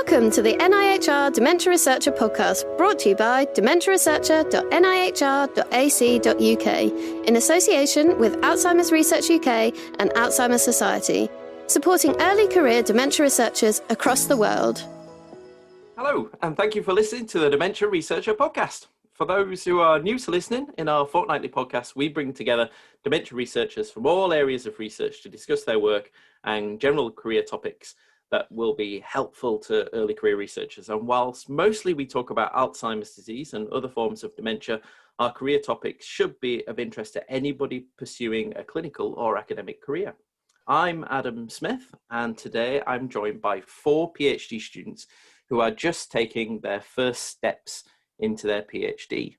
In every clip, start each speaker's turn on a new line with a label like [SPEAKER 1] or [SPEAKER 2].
[SPEAKER 1] Welcome to the NIHR Dementia Researcher podcast, brought to you by dementiaresearcher.nihr.ac.uk in association with Alzheimer's Research UK and Alzheimer's Society, supporting early career dementia researchers across the world.
[SPEAKER 2] Hello, and thank you for listening to the Dementia Researcher podcast. For those who are new to listening, in our fortnightly podcast, we bring together dementia researchers from all areas of research to discuss their work and general career topics that will be helpful to early career researchers. And whilst mostly we talk about Alzheimer's disease and other forms of dementia, our career topics should be of interest to anybody pursuing a clinical or academic career. I'm Adam Smith, and today I'm joined by 4 PhD students who are just taking their first steps into their PhD.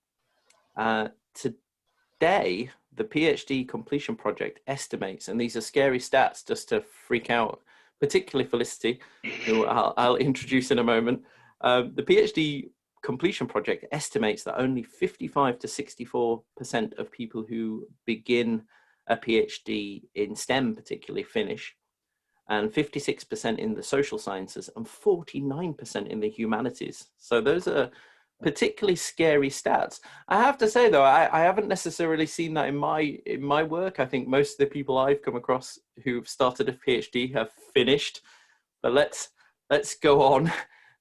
[SPEAKER 2] Today, the PhD completion project estimates, and these are scary stats just to freak out, particularly Felicity, who I'll introduce in a moment. The PhD completion project estimates that only 55 to 64% of people who begin a PhD in STEM particularly finish, and 56% in the social sciences and 49% in the humanities. So those are particularly scary stats. I have to say though, I haven't necessarily seen that in my work. I think most of the people I've come across who've started a PhD have finished. But let's go on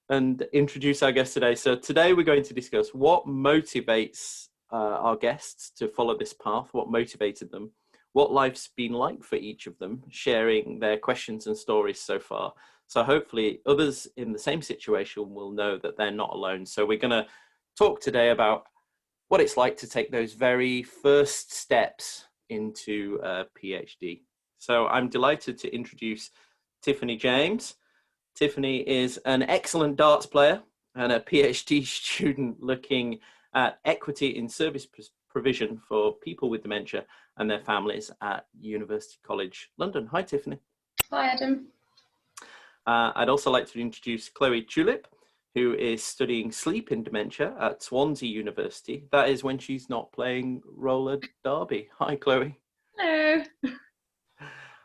[SPEAKER 2] and introduce our guest today. So today we're going to discuss what motivates our guests to follow this path, what motivated them, what life's been like for each of them, sharing their questions and stories so far. So hopefully others in the same situation will know that they're not alone. So we're going to talk today about what it's like to take those very first steps into a PhD. So I'm delighted to introduce Tiffany James. Tiffany is an excellent darts player and a PhD student looking at equity in service provision for people with dementia and their families at University College London. Hi, Tiffany.
[SPEAKER 3] Hi, Adam.
[SPEAKER 2] I'd also like to introduce Chloe Tulip, who is studying sleep in dementia at Swansea University. That is when she's not playing roller derby. Hi, Chloe.
[SPEAKER 3] Hello.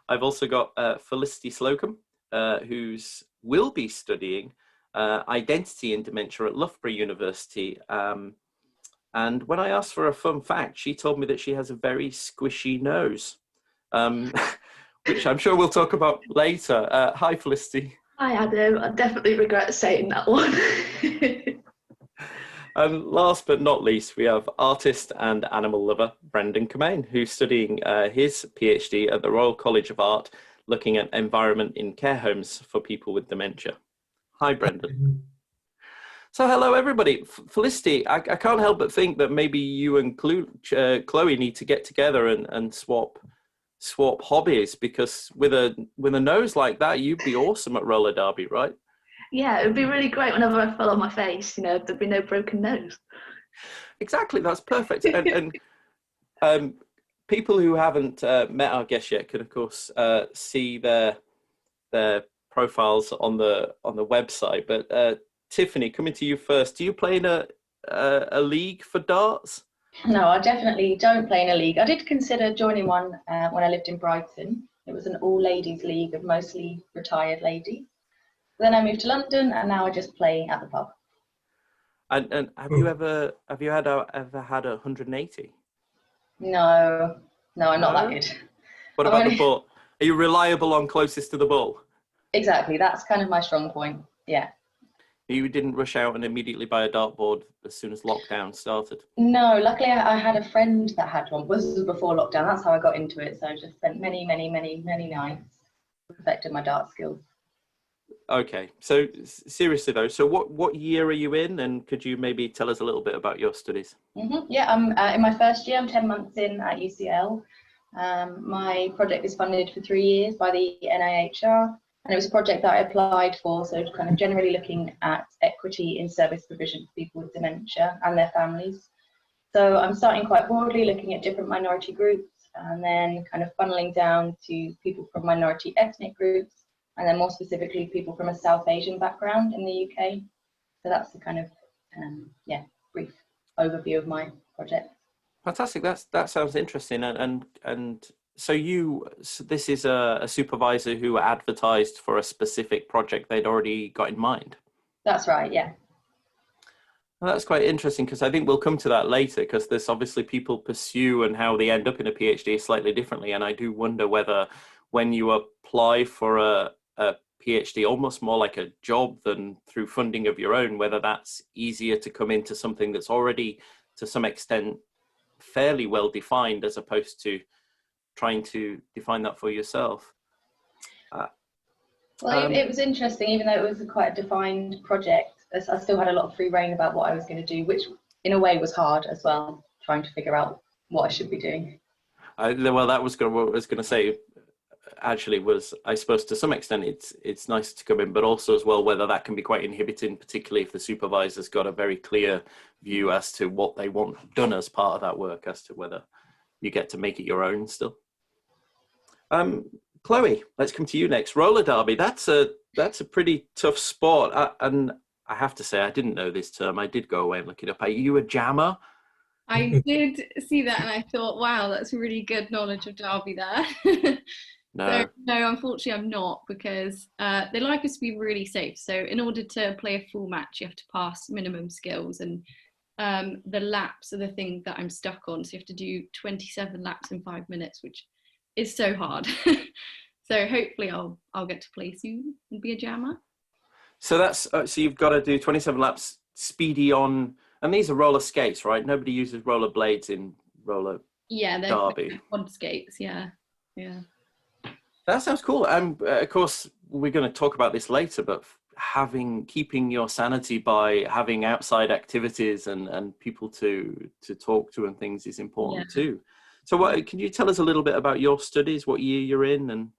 [SPEAKER 2] I've also got Felicity Slocum, who's will be studying identity in dementia at Loughborough University. And when I asked for a fun fact, she told me that she has a very squishy nose. Which I'm sure we'll talk about later. Hi, Felicity.
[SPEAKER 3] Hi, Adam. I definitely regret saying that one.
[SPEAKER 2] And last but not least, we have artist and animal lover Brendan Cummane, who's studying his PhD at the Royal College of Art, looking at environment in care homes for people with dementia. Hi, Brendan. So hello, everybody. Felicity, I can't help but think that maybe you and Chloe need to get together and swap hobbies, because with a nose like that, you'd be awesome at roller derby, right?
[SPEAKER 3] Yeah, it would be really great whenever I fell on my face, there'd be no broken nose.
[SPEAKER 2] Exactly, that's perfect. And people who haven't met our guests yet can, of course, see their profiles on the website. But Tiffany, coming to you first, do you play in a league for darts?
[SPEAKER 4] No, I definitely don't play in a league. I did consider joining one when I lived in Brighton. It was an all-ladies league of mostly retired ladies. Then I moved to London, and now I just play at the pub.
[SPEAKER 2] And have you ever had a 180?
[SPEAKER 4] No, I'm not that good.
[SPEAKER 2] What about the ball? Are you reliable on closest to the ball?
[SPEAKER 4] Exactly, that's kind of my strong point. Yeah.
[SPEAKER 2] You didn't rush out and immediately buy a dartboard as soon as lockdown started?
[SPEAKER 4] No, luckily I had a friend that had one. This was before lockdown. That's how I got into it. So I just spent many nights perfecting my dart skills. Okay,
[SPEAKER 2] so seriously though, so what year are you in, and could you maybe tell us a little bit about your studies?
[SPEAKER 4] Yeah, I'm in my first year. I'm 10 months in at UCL. My project is funded for 3 years by the NIHR. And it was a project that I applied for, so kind of generally looking at equity in service provision for people with dementia and their families. So I'm starting quite broadly, looking at different minority groups, and then kind of funneling down to people from minority ethnic groups, and then more specifically people from a South Asian background in the UK. So that's the kind of, brief overview of my project.
[SPEAKER 2] Fantastic, that sounds interesting. And So this is a supervisor who advertised for a specific project they'd already got in mind?
[SPEAKER 4] That's right, yeah.
[SPEAKER 2] Well, that's quite interesting, because I think we'll come to that later, because there's obviously people pursue and how they end up in a PhD slightly differently. And I do wonder whether when you apply for a PhD, almost more like a job than through funding of your own, whether that's easier to come into something that's already to some extent fairly well defined, as opposed to trying to define that for yourself.
[SPEAKER 4] Well, it was interesting, even though it was quite a defined project, I still had a lot of free reign about what I was going to do, which in a way was hard as well, trying to figure out what I should be doing.
[SPEAKER 2] Well, that was what I was going to say, actually, was I suppose to some extent it's nice to come in, but also as well whether that can be quite inhibiting, particularly if the supervisor's got a very clear view as to what they want done as part of that work, as to whether you get to make it your own still. Chloe, let's come to you next. Roller derby, that's a pretty tough sport. And I have to say, I didn't know this term. I did go away and look it up. Are you a jammer?
[SPEAKER 5] I did see that and I thought, wow, that's really good knowledge of derby there.
[SPEAKER 2] No.
[SPEAKER 5] So, no, unfortunately I'm not, because they like us to be really safe. So in order to play a full match, you have to pass minimum skills, and the laps are the thing that I'm stuck on. So you have to do 27 laps in 5 minutes, which is so hard. So hopefully I'll get to play soon and be a jammer.
[SPEAKER 2] So that's so you've got to do 27 laps speedy on, and these are roller skates, right? Nobody uses roller blades in roller derby.
[SPEAKER 5] Quad skates, yeah.
[SPEAKER 2] That sounds cool. And of course, we're going to talk about this later, but keeping your sanity by having outside activities and people to talk to and things is important too. So can you tell us a little bit about your studies, what year you're in? And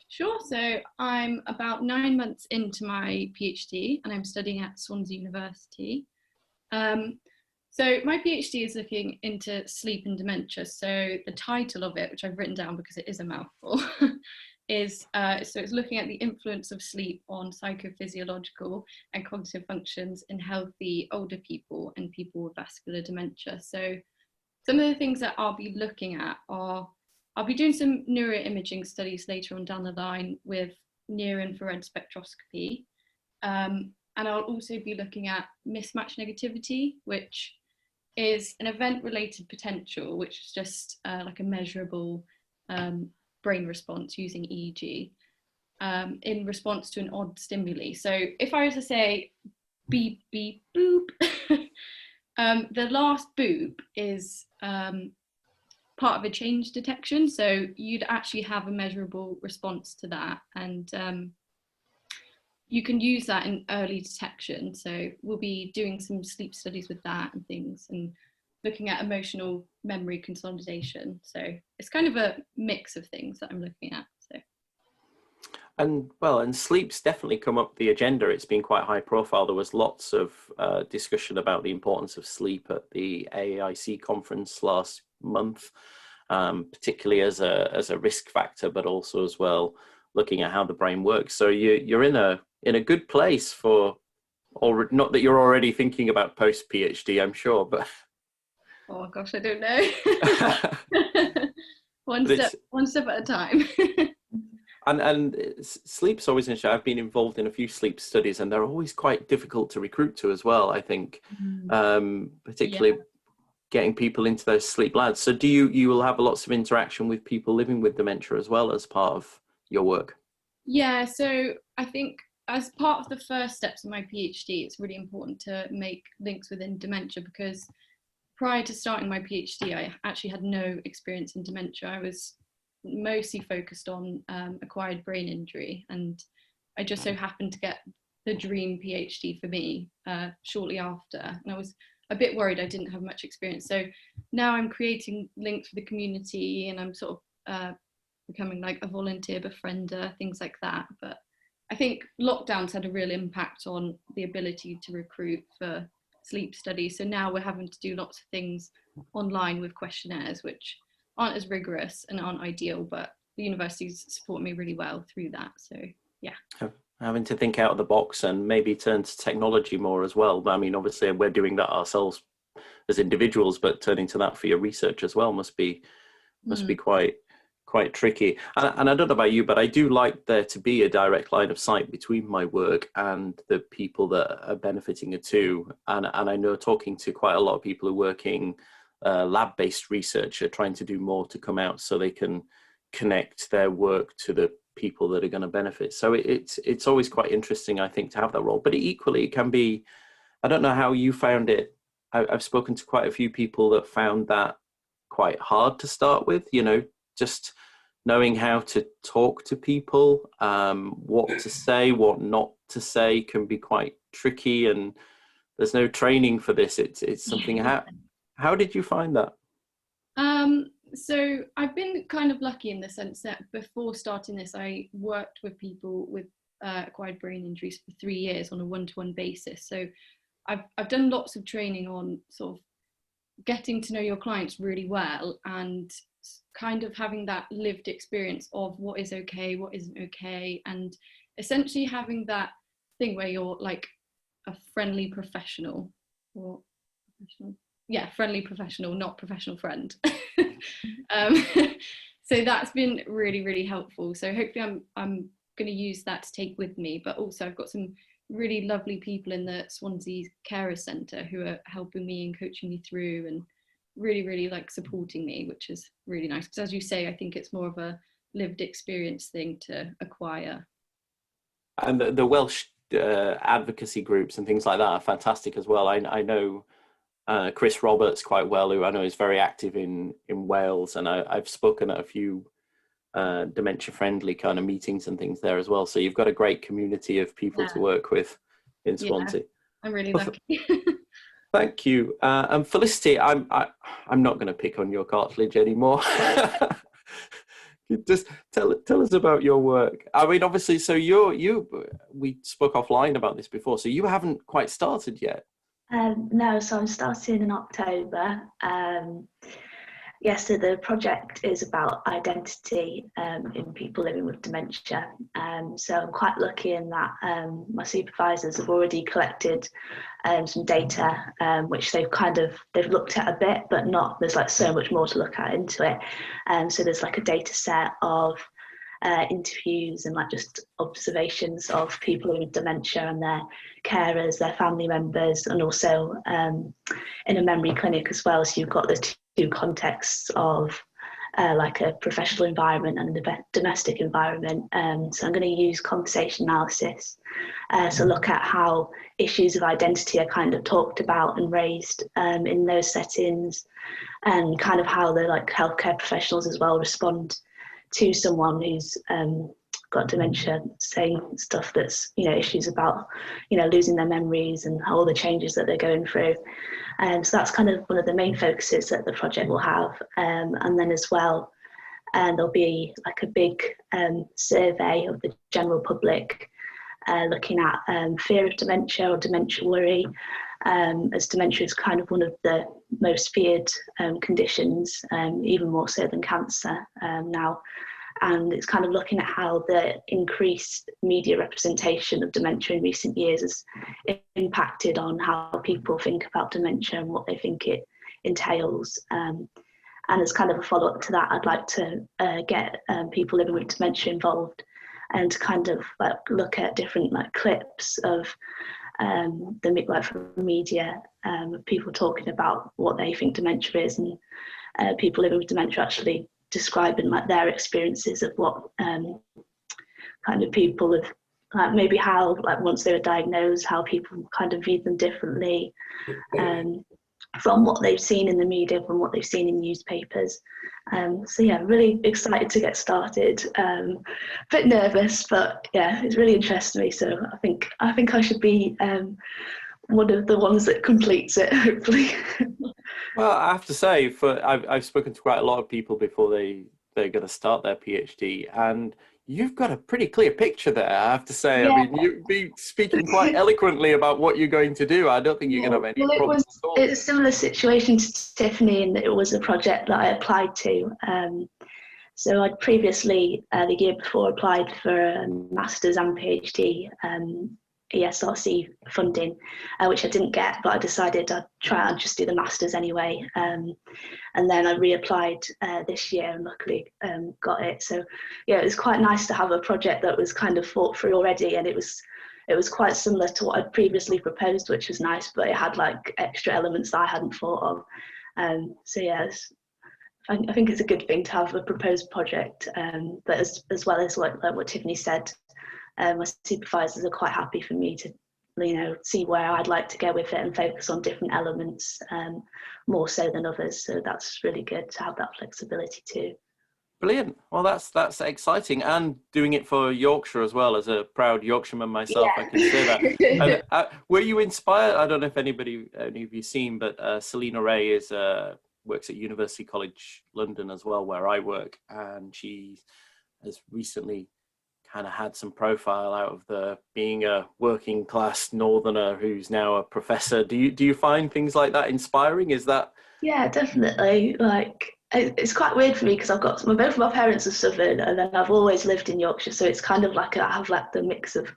[SPEAKER 5] Sure. So I'm about 9 months into my PhD and I'm studying at Swansea University. So my PhD is looking into sleep and dementia. So the title of it, which I've written down because it is a mouthful, is so it's looking at the influence of sleep on psychophysiological and cognitive functions in healthy older people and people with vascular dementia. So some of the things that I'll be looking at are, I'll be doing some neuroimaging studies later on down the line with near-infrared spectroscopy. And I'll also be looking at mismatch negativity, which is an event-related potential, which is just like a measurable brain response using EEG in response to an odd stimuli. So if I was to say beep, beep, boop, the last boop is part of a change detection. So you'd actually have a measurable response to that. And you can use that in early detection. So we'll be doing some sleep studies with that and things, and looking at emotional memory consolidation. So it's kind of a mix of things that I'm looking at. So.
[SPEAKER 2] And sleep's definitely come up the agenda. It's been quite high profile. There was lots of discussion about the importance of sleep at the AAIC conference last month, particularly as a risk factor, but also as well looking at how the brain works. So you're in a good place for, or not that you're already thinking about post PhD, I'm sure, but
[SPEAKER 5] oh gosh, I don't know. one step at a time.
[SPEAKER 2] And sleep's always interesting. I've been involved in a few sleep studies, and they're always quite difficult to recruit to as well, I think, particularly getting people into those sleep labs. So you will have lots of interaction with people living with dementia as well as part of your work?
[SPEAKER 5] Yeah, so I think as part of the first steps of my PhD, it's really important to make links within dementia, because prior to starting my PhD, I actually had no experience in dementia. I was mostly focused on acquired brain injury, and I just so happened to get the dream PhD for me shortly after, and I was a bit worried I didn't have much experience. So now I'm creating links for the community, and I'm sort of becoming like a volunteer befriender, things like that. But I think lockdowns had a real impact on the ability to recruit for sleep studies. So now we're having to do lots of things online with questionnaires, which aren't as rigorous and aren't ideal, but the universities support me really well through that. So yeah.
[SPEAKER 2] Having to think out of the box and maybe turn to technology more as well. I mean, obviously we're doing that ourselves as individuals, but turning to that for your research as well must be quite quite tricky. And I don't know about you, but I do like there to be a direct line of sight between my work and the people that are benefiting it too. And I know, talking to quite a lot of people who are working lab-based research, are trying to do more to come out so they can connect their work to the people that are going to benefit. So it's always quite interesting, I think, to have that role. But equally, it can be, I don't know how you found it. I've spoken to quite a few people that found that quite hard to start with, you know, just knowing how to talk to people, what to say, what not to say can be quite tricky, and there's no training for this. It's something. How did you find that?
[SPEAKER 5] So I've been kind of lucky in the sense that before starting this, I worked with people with acquired brain injuries for 3 years on a one-to-one basis. So I've done lots of training on sort of getting to know your clients really well, and kind of having that lived experience of what is okay, what isn't okay, and essentially having that thing where you're like a friendly professional, or friendly professional, not professional friend. So that's been really, really helpful. So hopefully I'm going to use that to take with me, but also I've got some really lovely people in the Swansea Carer Centre who are helping me and coaching me through, and really, really like supporting me, which is really nice. Because as you say, I think it's more of a lived experience thing to acquire.
[SPEAKER 2] And the Welsh advocacy groups and things like that are fantastic as well. I know Chris Roberts quite well, who I know is very active in Wales, and I've spoken at a few dementia-friendly kind of meetings and things there as well. So you've got a great community of people to work with in Swansea.
[SPEAKER 5] Yeah, I'm really lucky.
[SPEAKER 2] Thank you. And Felicity, I'm not going to pick on your cartilage anymore. Just tell us about your work. I mean, obviously, so we spoke offline about this before, so you haven't quite started yet.
[SPEAKER 3] No, so I'm starting in October. So the project is about identity in people living with dementia. So I'm quite lucky in that my supervisors have already collected some data, which they've looked at a bit, but not, there's like so much more to look at into it. So there's like a data set of interviews and like just observations of people with dementia and their carers, their family members, and also in a memory clinic as well. So you've got the two contexts of like a professional environment and a domestic environment. So I'm going to use conversation analysis to look at how issues of identity are kind of talked about and raised in those settings, and kind of how the like healthcare professionals as well respond to someone who's got dementia, saying stuff that's, you know, issues about, you know, losing their memories and all the changes that they're going through. So that's kind of one of the main focuses that the project will have. And then as well, there'll be like a big survey of the general public looking at fear of dementia or dementia worry, as dementia is kind of one of the most feared conditions, even more so than cancer now. And it's kind of looking at how the increased media representation of dementia in recent years has impacted on how people think about dementia and what they think it entails. And as kind of a follow-up to that, I'd like to get people living with dementia involved, and to kind of like look at different like clips of from media, of people talking about what they think dementia is, and people living with dementia actually describing like their experiences of what kind of people have, like maybe how, like once they were diagnosed, how people kind of viewed them differently from what they've seen in the media, from what they've seen in newspapers. So yeah, really excited to get started. A bit nervous, but yeah, it's really interesting me. So I think I should be one of the ones that completes it, hopefully.
[SPEAKER 2] Well, I have to say, I've spoken to quite a lot of people before they're going to start their PhD, and you've got a pretty clear picture there, I have to say. Yeah. I mean, you've been speaking quite eloquently about what you're going to do. I don't think you're going to have any problems at all.
[SPEAKER 3] It's a similar situation to Tiffany, in that it was a project that I applied to. So I'd previously, the year before, applied for a master's and PhD ESRC funding, which I didn't get, but I decided I'd try and just do the masters anyway. And then I reapplied this year and luckily got it. So yeah, it was quite nice to have a project that was kind of thought through already, and it was quite similar to what I'd previously proposed, which was nice, but it had like extra elements that I hadn't thought of. So yeah, I think it's a good thing to have a proposed project, but as well as like what Tiffany said, my supervisors are quite happy for me to, see where I'd like to go with it and focus on different elements more so than others. So that's really good to have that flexibility too.
[SPEAKER 2] Brilliant. Well, that's exciting, and doing it for Yorkshire as well. As a proud Yorkshireman myself, yeah. I can say that. And, were you inspired? I don't know if any of you seen, but Selena Ray is works at University College London as well, where I work, and she has recently kind of had some profile out of being a working class northerner who's now a professor. Do you find things like that inspiring? Is that? Yeah,
[SPEAKER 3] definitely. Like, it's quite weird for me because both of my parents are Southern, and then I've always lived in Yorkshire, so it's kind of like I have like the mix of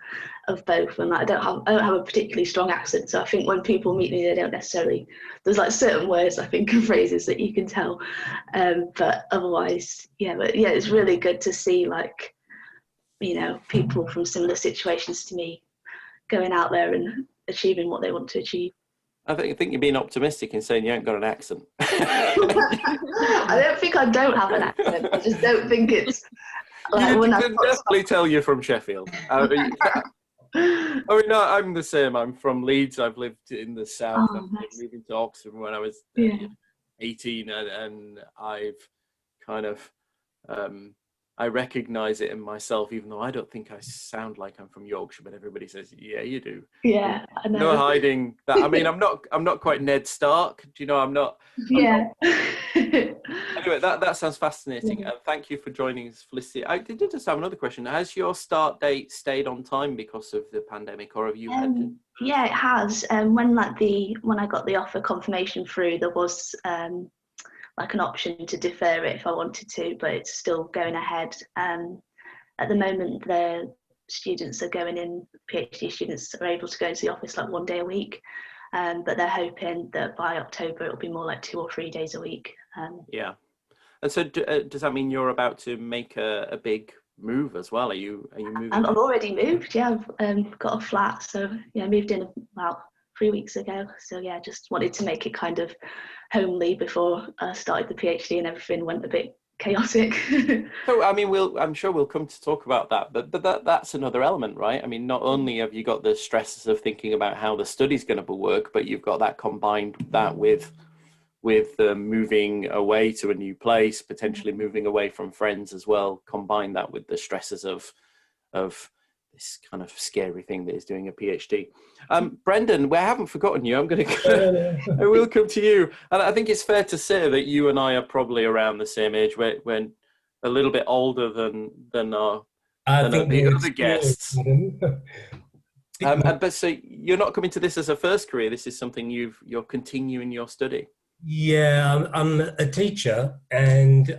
[SPEAKER 3] both, and like, I don't have a particularly strong accent, so I think when people meet me, they don't necessarily. There's like certain words I think and phrases that you can tell, but otherwise, yeah. But yeah, it's really good to see like, people from similar situations to me going out there and achieving what they want to achieve.
[SPEAKER 2] I think you're being optimistic in saying you haven't got an accent.
[SPEAKER 3] I don't think I don't have an accent. I just don't think it's like
[SPEAKER 2] you can definitely tell you're from Sheffield. I'm the same. I'm from Leeds. I've lived in the south. I've been moving to Oxford when I was 18, and I've kind of I recognise it in myself, even though I don't think I sound like I'm from Yorkshire, but everybody says, yeah, you do.
[SPEAKER 3] Yeah, I know.
[SPEAKER 2] No hiding that. I mean, I'm not quite Ned Stark. Do you know, I'm not. Anyway, that sounds fascinating. Thank you for joining us, Felicity. I did just have another question. Has your start date stayed on time because of the pandemic, or have you had to?
[SPEAKER 3] Yeah, it has. When I got the offer confirmation through, there was like an option to defer it if I wanted to, but it's still going ahead. At the moment, the students are going in, PhD students are able to go into the office like 1 day a week, but they're hoping that by October it'll be more like 2 or 3 days a week.
[SPEAKER 2] Yeah. And so does that mean you're about to make a big move as well? Are you moving?
[SPEAKER 3] I've already moved, yeah. I've got a flat, so yeah, I moved in about 3 weeks ago. So yeah, just wanted to make it kind of homely before I started the PhD and everything went a bit chaotic.
[SPEAKER 2] So I mean, I'm sure we'll come to talk about that, but that's another element, right? I mean, not only have you got the stresses of thinking about how the study's going to work, but you've got that combined that with moving away to a new place, potentially moving away from friends as well. Combine that with the stresses of this kind of scary thing that is doing a PhD. Brendan, I haven't forgotten you. I will come to you. And I think it's fair to say that you and I are probably around the same age. We're a little bit older than the other guests. But so you're not coming to this as a first career. This is something you're continuing your study.
[SPEAKER 6] Yeah, I'm a teacher, and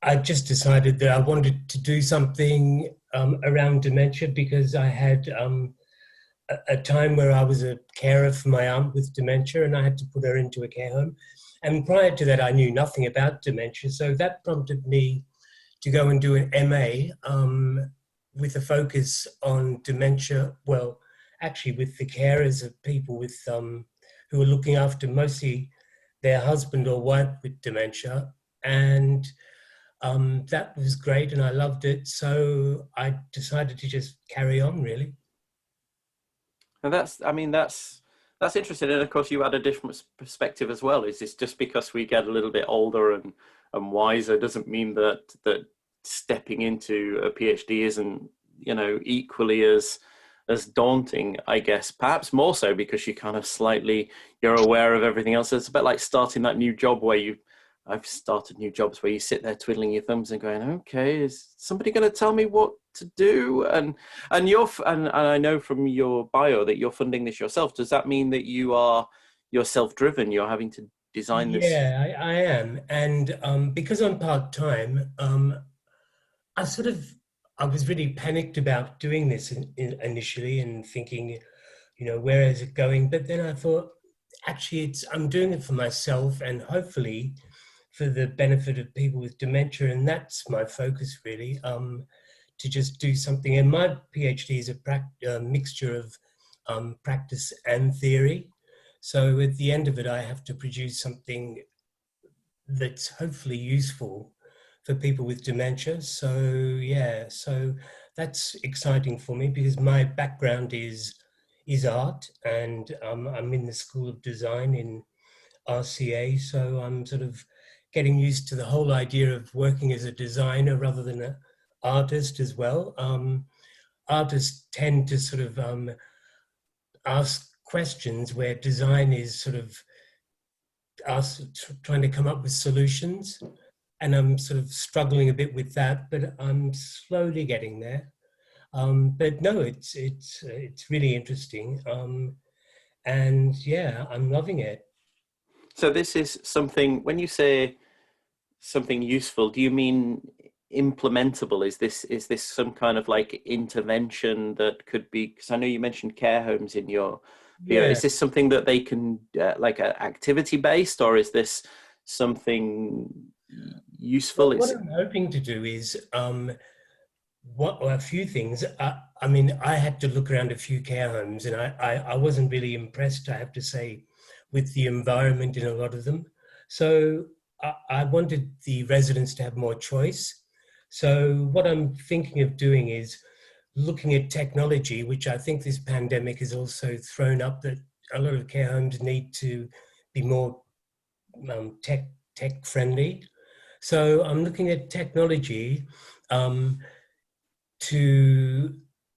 [SPEAKER 6] I just decided that I wanted to do something around dementia because I had a time where I was a carer for my aunt with dementia, and I had to put her into a care home. And prior to that, I knew nothing about dementia, so that prompted me to go and do an MA with a focus on dementia. Well, actually, with the carers of people with who are looking after mostly their husband or wife with dementia, and that was great, and I loved it. So I decided to just carry on, really.
[SPEAKER 2] And that's interesting. And of course, you had a different perspective as well. Is this just because we get a little bit older and wiser doesn't mean that stepping into a PhD isn't, equally as daunting, I guess, perhaps more so because you're aware of everything else. It's a bit like starting that new job where I've started new jobs where you sit there twiddling your thumbs and going, okay, is somebody going to tell me what to do? And I know from your bio that you're funding this yourself. Does that mean that you're self-driven? You're having to design this?
[SPEAKER 6] Yeah, I am. And because I'm part-time, I was really panicked about doing this initially and thinking, you know, where is it going? But then I thought, actually, I'm doing it for myself and hopefully for the benefit of people with dementia. And that's my focus really, to just do something. And my PhD is a mixture of practice and theory. So at the end of it, I have to produce something that's hopefully useful for people with dementia. So yeah, so that's exciting for me because my background is art, and I'm in the School of Design in RCA, so I'm sort of getting used to the whole idea of working as a designer rather than an artist as well. Artists tend to sort of ask questions where design is sort of trying to come up with solutions, and I'm sort of struggling a bit with that, but I'm slowly getting there. But no, it's really interesting, and yeah, I'm loving it.
[SPEAKER 2] So this is something, when you say something useful, do you mean implementable? Is this some kind of like intervention that could be, because I know you mentioned care homes in your video. Is this something that they can like activity based, or is this something useful?
[SPEAKER 6] Well, what I'm hoping to do is a few things. I mean, I had to look around a few care homes, and I wasn't really impressed, I have to say, with the environment in a lot of them. So I wanted the residents to have more choice. So what I'm thinking of doing is looking at technology, which I think this pandemic has also thrown up, that a lot of care homes need to be more tech friendly. So I'm looking at technology to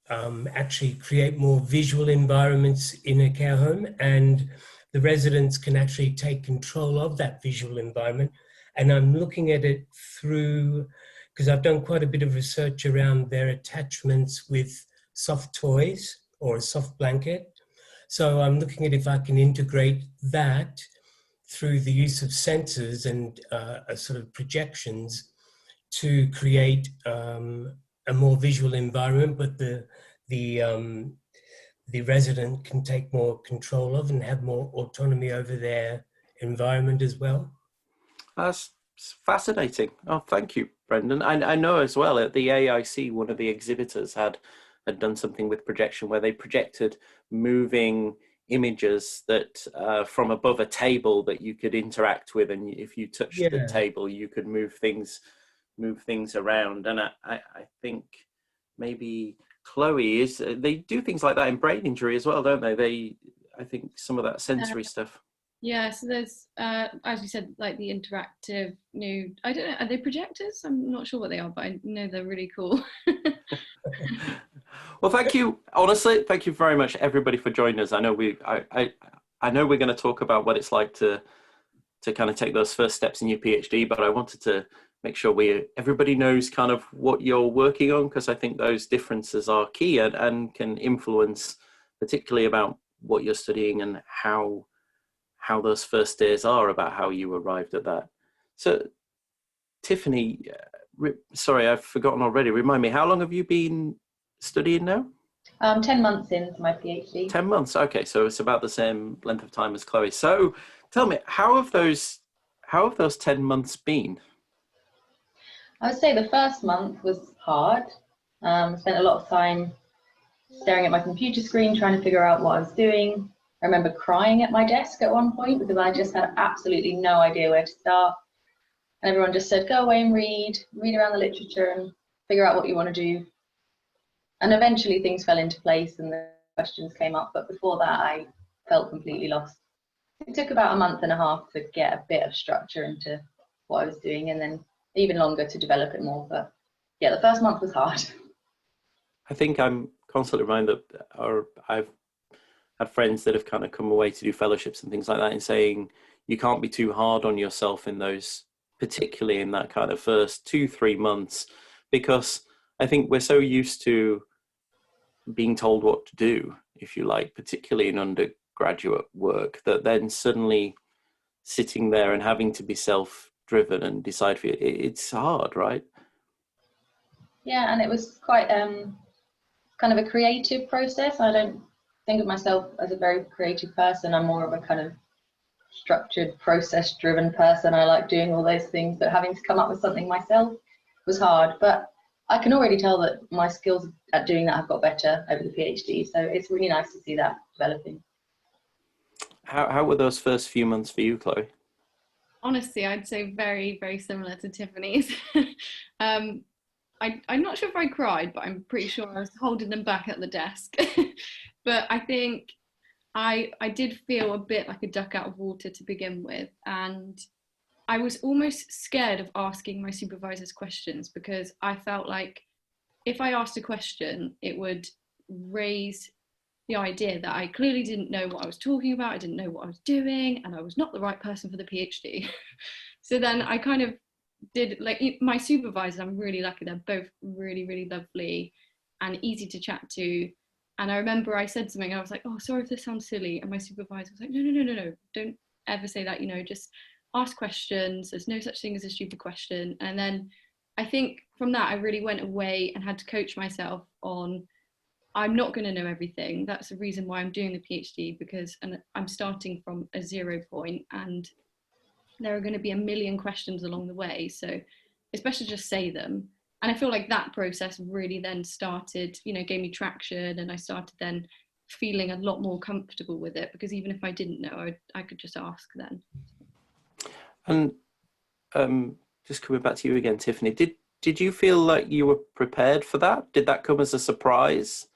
[SPEAKER 6] actually create more visual environments in a care home, and the residents can actually take control of that visual environment. And I'm looking at it through, because I've done quite a bit of research around their attachments with soft toys or a soft blanket. So I'm looking at if I can integrate that through the use of sensors and a sort of projections to create a more visual environment, but the resident can take more control of and have more autonomy over their environment as well.
[SPEAKER 2] That's fascinating. Oh, thank you, Brendan. I know as well at the AIC, one of the exhibitors had done something with projection where they projected moving images that from above a table that you could interact with, and if you touched the table, you could move things around. And I think maybe Chloe they do things like that in brain injury as well, don't they? I think some of that sensory stuff.
[SPEAKER 5] Yeah, so there's, as you said, like the interactive new, I don't know, are they projectors? I'm not sure what they are, but I know they're really cool.
[SPEAKER 2] Well, thank you. Honestly, thank you very much, everybody, for joining us. I know I know we're going to talk about what it's like to kind of take those first steps in your PhD, but I wanted to make sure everybody knows kind of what you're working on, because I think those differences are key and can influence particularly about what you're studying and how those first days are, about how you arrived at that. So Tiffany, sorry, I've forgotten already. Remind me, how long have you been studying now?
[SPEAKER 4] 10 months into my PhD.
[SPEAKER 2] 10 months, okay, so it's about the same length of time as Chloe. So tell me, how have those 10 months been?
[SPEAKER 4] I would say the first month was hard. I spent a lot of time staring at my computer screen, trying to figure out what I was doing. I remember crying at my desk at one point because I just had absolutely no idea where to start. And everyone just said, go away and read around the literature and figure out what you want to do. And eventually things fell into place and the questions came up. But before that, I felt completely lost. It took about a month and a half to get a bit of structure into what I was doing, and then even longer to develop it more. But yeah, the first month was hard.
[SPEAKER 2] I think I'm constantly reminded, or I've had friends that have kind of come away to do fellowships and things like that, and saying you can't be too hard on yourself in those, particularly in that kind of first 2-3 months, because I think we're so used to being told what to do, if you like, particularly in undergraduate work, that then suddenly sitting there and having to be self-driven and decide for you, it's hard, right?
[SPEAKER 4] Yeah, and it was quite kind of a creative process. I don't think of myself as a very creative person. I'm more of a kind of structured, process-driven person. I like doing all those things, but having to come up with something myself was hard. But I can already tell that my skills at doing that have got better over the PhD. So it's really nice to see that developing.
[SPEAKER 2] How were those first few months for you, Chloe?
[SPEAKER 5] Honestly, I'd say very, very similar to Tiffany's. I'm not sure if I cried, but I'm pretty sure I was holding them back at the desk. But I think I did feel a bit like a duck out of water to begin with. And I was almost scared of asking my supervisors questions, because I felt like if I asked a question, it would raise the idea that I clearly didn't know what I was talking about, I didn't know what I was doing, and I was not the right person for the PhD. So then I kind of did, like, my supervisors, I'm really lucky, they're both really, really lovely and easy to chat to. And I remember I said something, I was like, oh, sorry if this sounds silly. And my supervisor was like, no, don't ever say that, just ask questions. There's no such thing as a stupid question. And then I think from that, I really went away and had to coach myself on, I'm not going to know everything. That's the reason why I'm doing the PhD, because I'm starting from a 0 point, and there are going to be a million questions along the way. So it's better to just say them. And I feel like that process really then started, gave me traction, and I started then feeling a lot more comfortable with it, because even if I didn't know, I could just ask then.
[SPEAKER 2] And just coming back to you again, Tiffany, did you feel like you were prepared for that? Did that come as a surprise?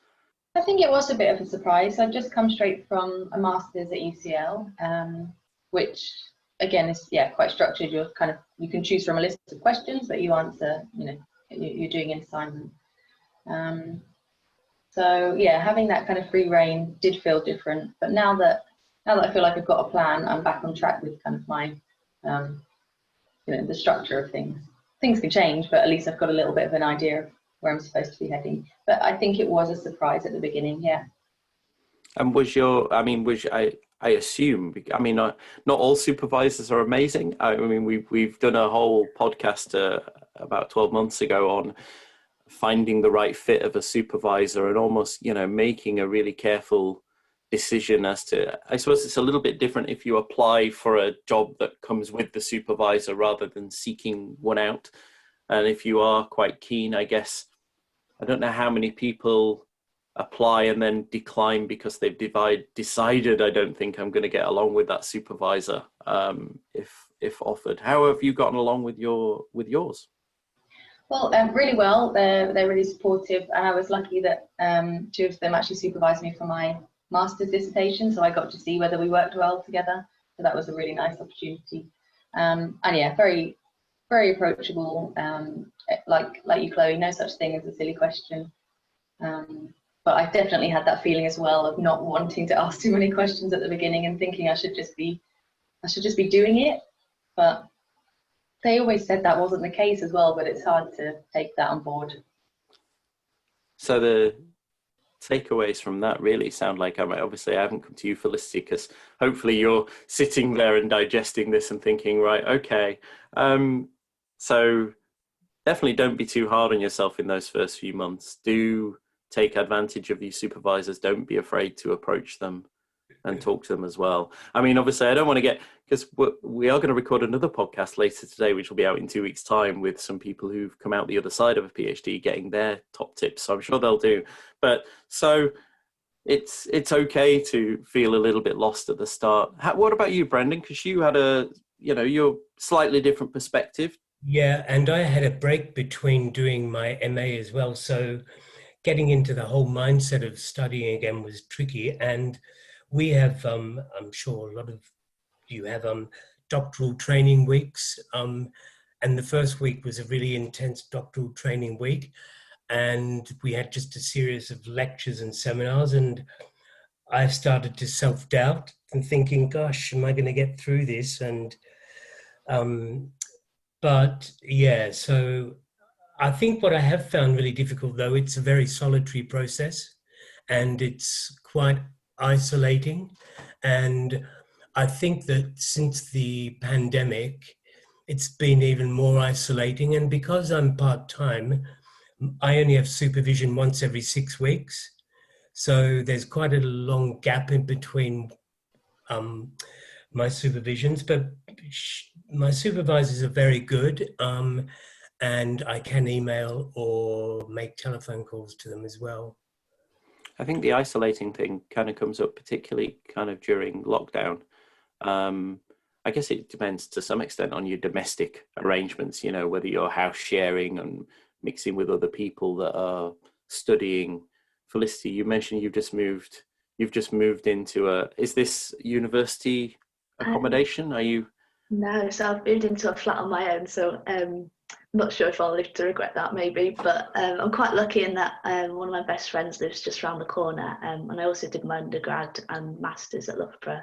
[SPEAKER 4] I think it was a bit of a surprise. I'd just come straight from a master's at UCL, which again is quite structured. You can choose from a list of questions that you answer. You're doing an assignment. So yeah, having that kind of free reign did feel different. But now that I feel like I've got a plan, I'm back on track with kind of my the structure of things. Things can change, but at least I've got a little bit of an idea of where I'm supposed to be heading. But I think it was a surprise at the beginning, yeah.
[SPEAKER 2] And I assume, not all supervisors are amazing. We've done a whole podcast about 12 months ago on finding the right fit of a supervisor, and almost, making a really careful decision as to, I suppose it's a little bit different if you apply for a job that comes with the supervisor rather than seeking one out. And if you are quite keen, I guess, I don't know how many people apply and then decline because they've decided, I don't think I'm going to get along with that supervisor, if offered. How have you gotten along with yours?
[SPEAKER 4] Well, really well. They're really supportive, and I was lucky that 2 of them actually supervised me for my master's dissertation, so I got to see whether we worked well together. So that was a really nice opportunity. And yeah, very, very approachable. Like you, Chloe, no such thing as a silly question. But I definitely had that feeling as well of not wanting to ask too many questions at the beginning and thinking I should just be doing it. But they always said that wasn't the case as well, but it's hard to take that on board.
[SPEAKER 2] So the takeaways from that really sound like, obviously I haven't come to you, Felicity, because hopefully you're sitting there and digesting this and thinking, right, okay. So definitely don't be too hard on yourself in those first few months. Do take advantage of your supervisors. Don't be afraid to approach them and talk to them as well. Obviously I don't want to get, because we are going to record another podcast later today, which will be out in 2 weeks' time, with some people who've come out the other side of a PhD getting their top tips. So I'm sure they'll do. But so it's okay to feel a little bit lost at the start. What about you, Brendan? Because you had your slightly different perspective.
[SPEAKER 6] Yeah, and I had a break between doing my MA as well. So getting into the whole mindset of studying again was tricky. And we have, I'm sure a lot of you have doctoral training weeks. And the first week was a really intense doctoral training week. And we had just a series of lectures and seminars. And I started to self-doubt and thinking, gosh, am I going to get through this? And but yeah, so I think what I have found really difficult, though, it's a very solitary process and it's quite isolating. And I think that since the pandemic, it's been even more isolating. And because I'm part-time, I only have supervision once every 6 weeks. So there's quite a long gap in between my supervisions, but my supervisors are very good, and I can email or make telephone calls to them as well.
[SPEAKER 2] I think the isolating thing kind of comes up particularly kind of during lockdown. I guess it depends to some extent on your domestic arrangements, you know, whether you're house sharing and mixing with other people that are studying. Felicity, you mentioned you've just moved into is this university accommodation? Are you?
[SPEAKER 3] No, so I've moved into a flat on my own, so I'm not sure if I'll live to regret that maybe, but I'm quite lucky in that one of my best friends lives just around the corner, and I also did my undergrad and masters at Loughborough,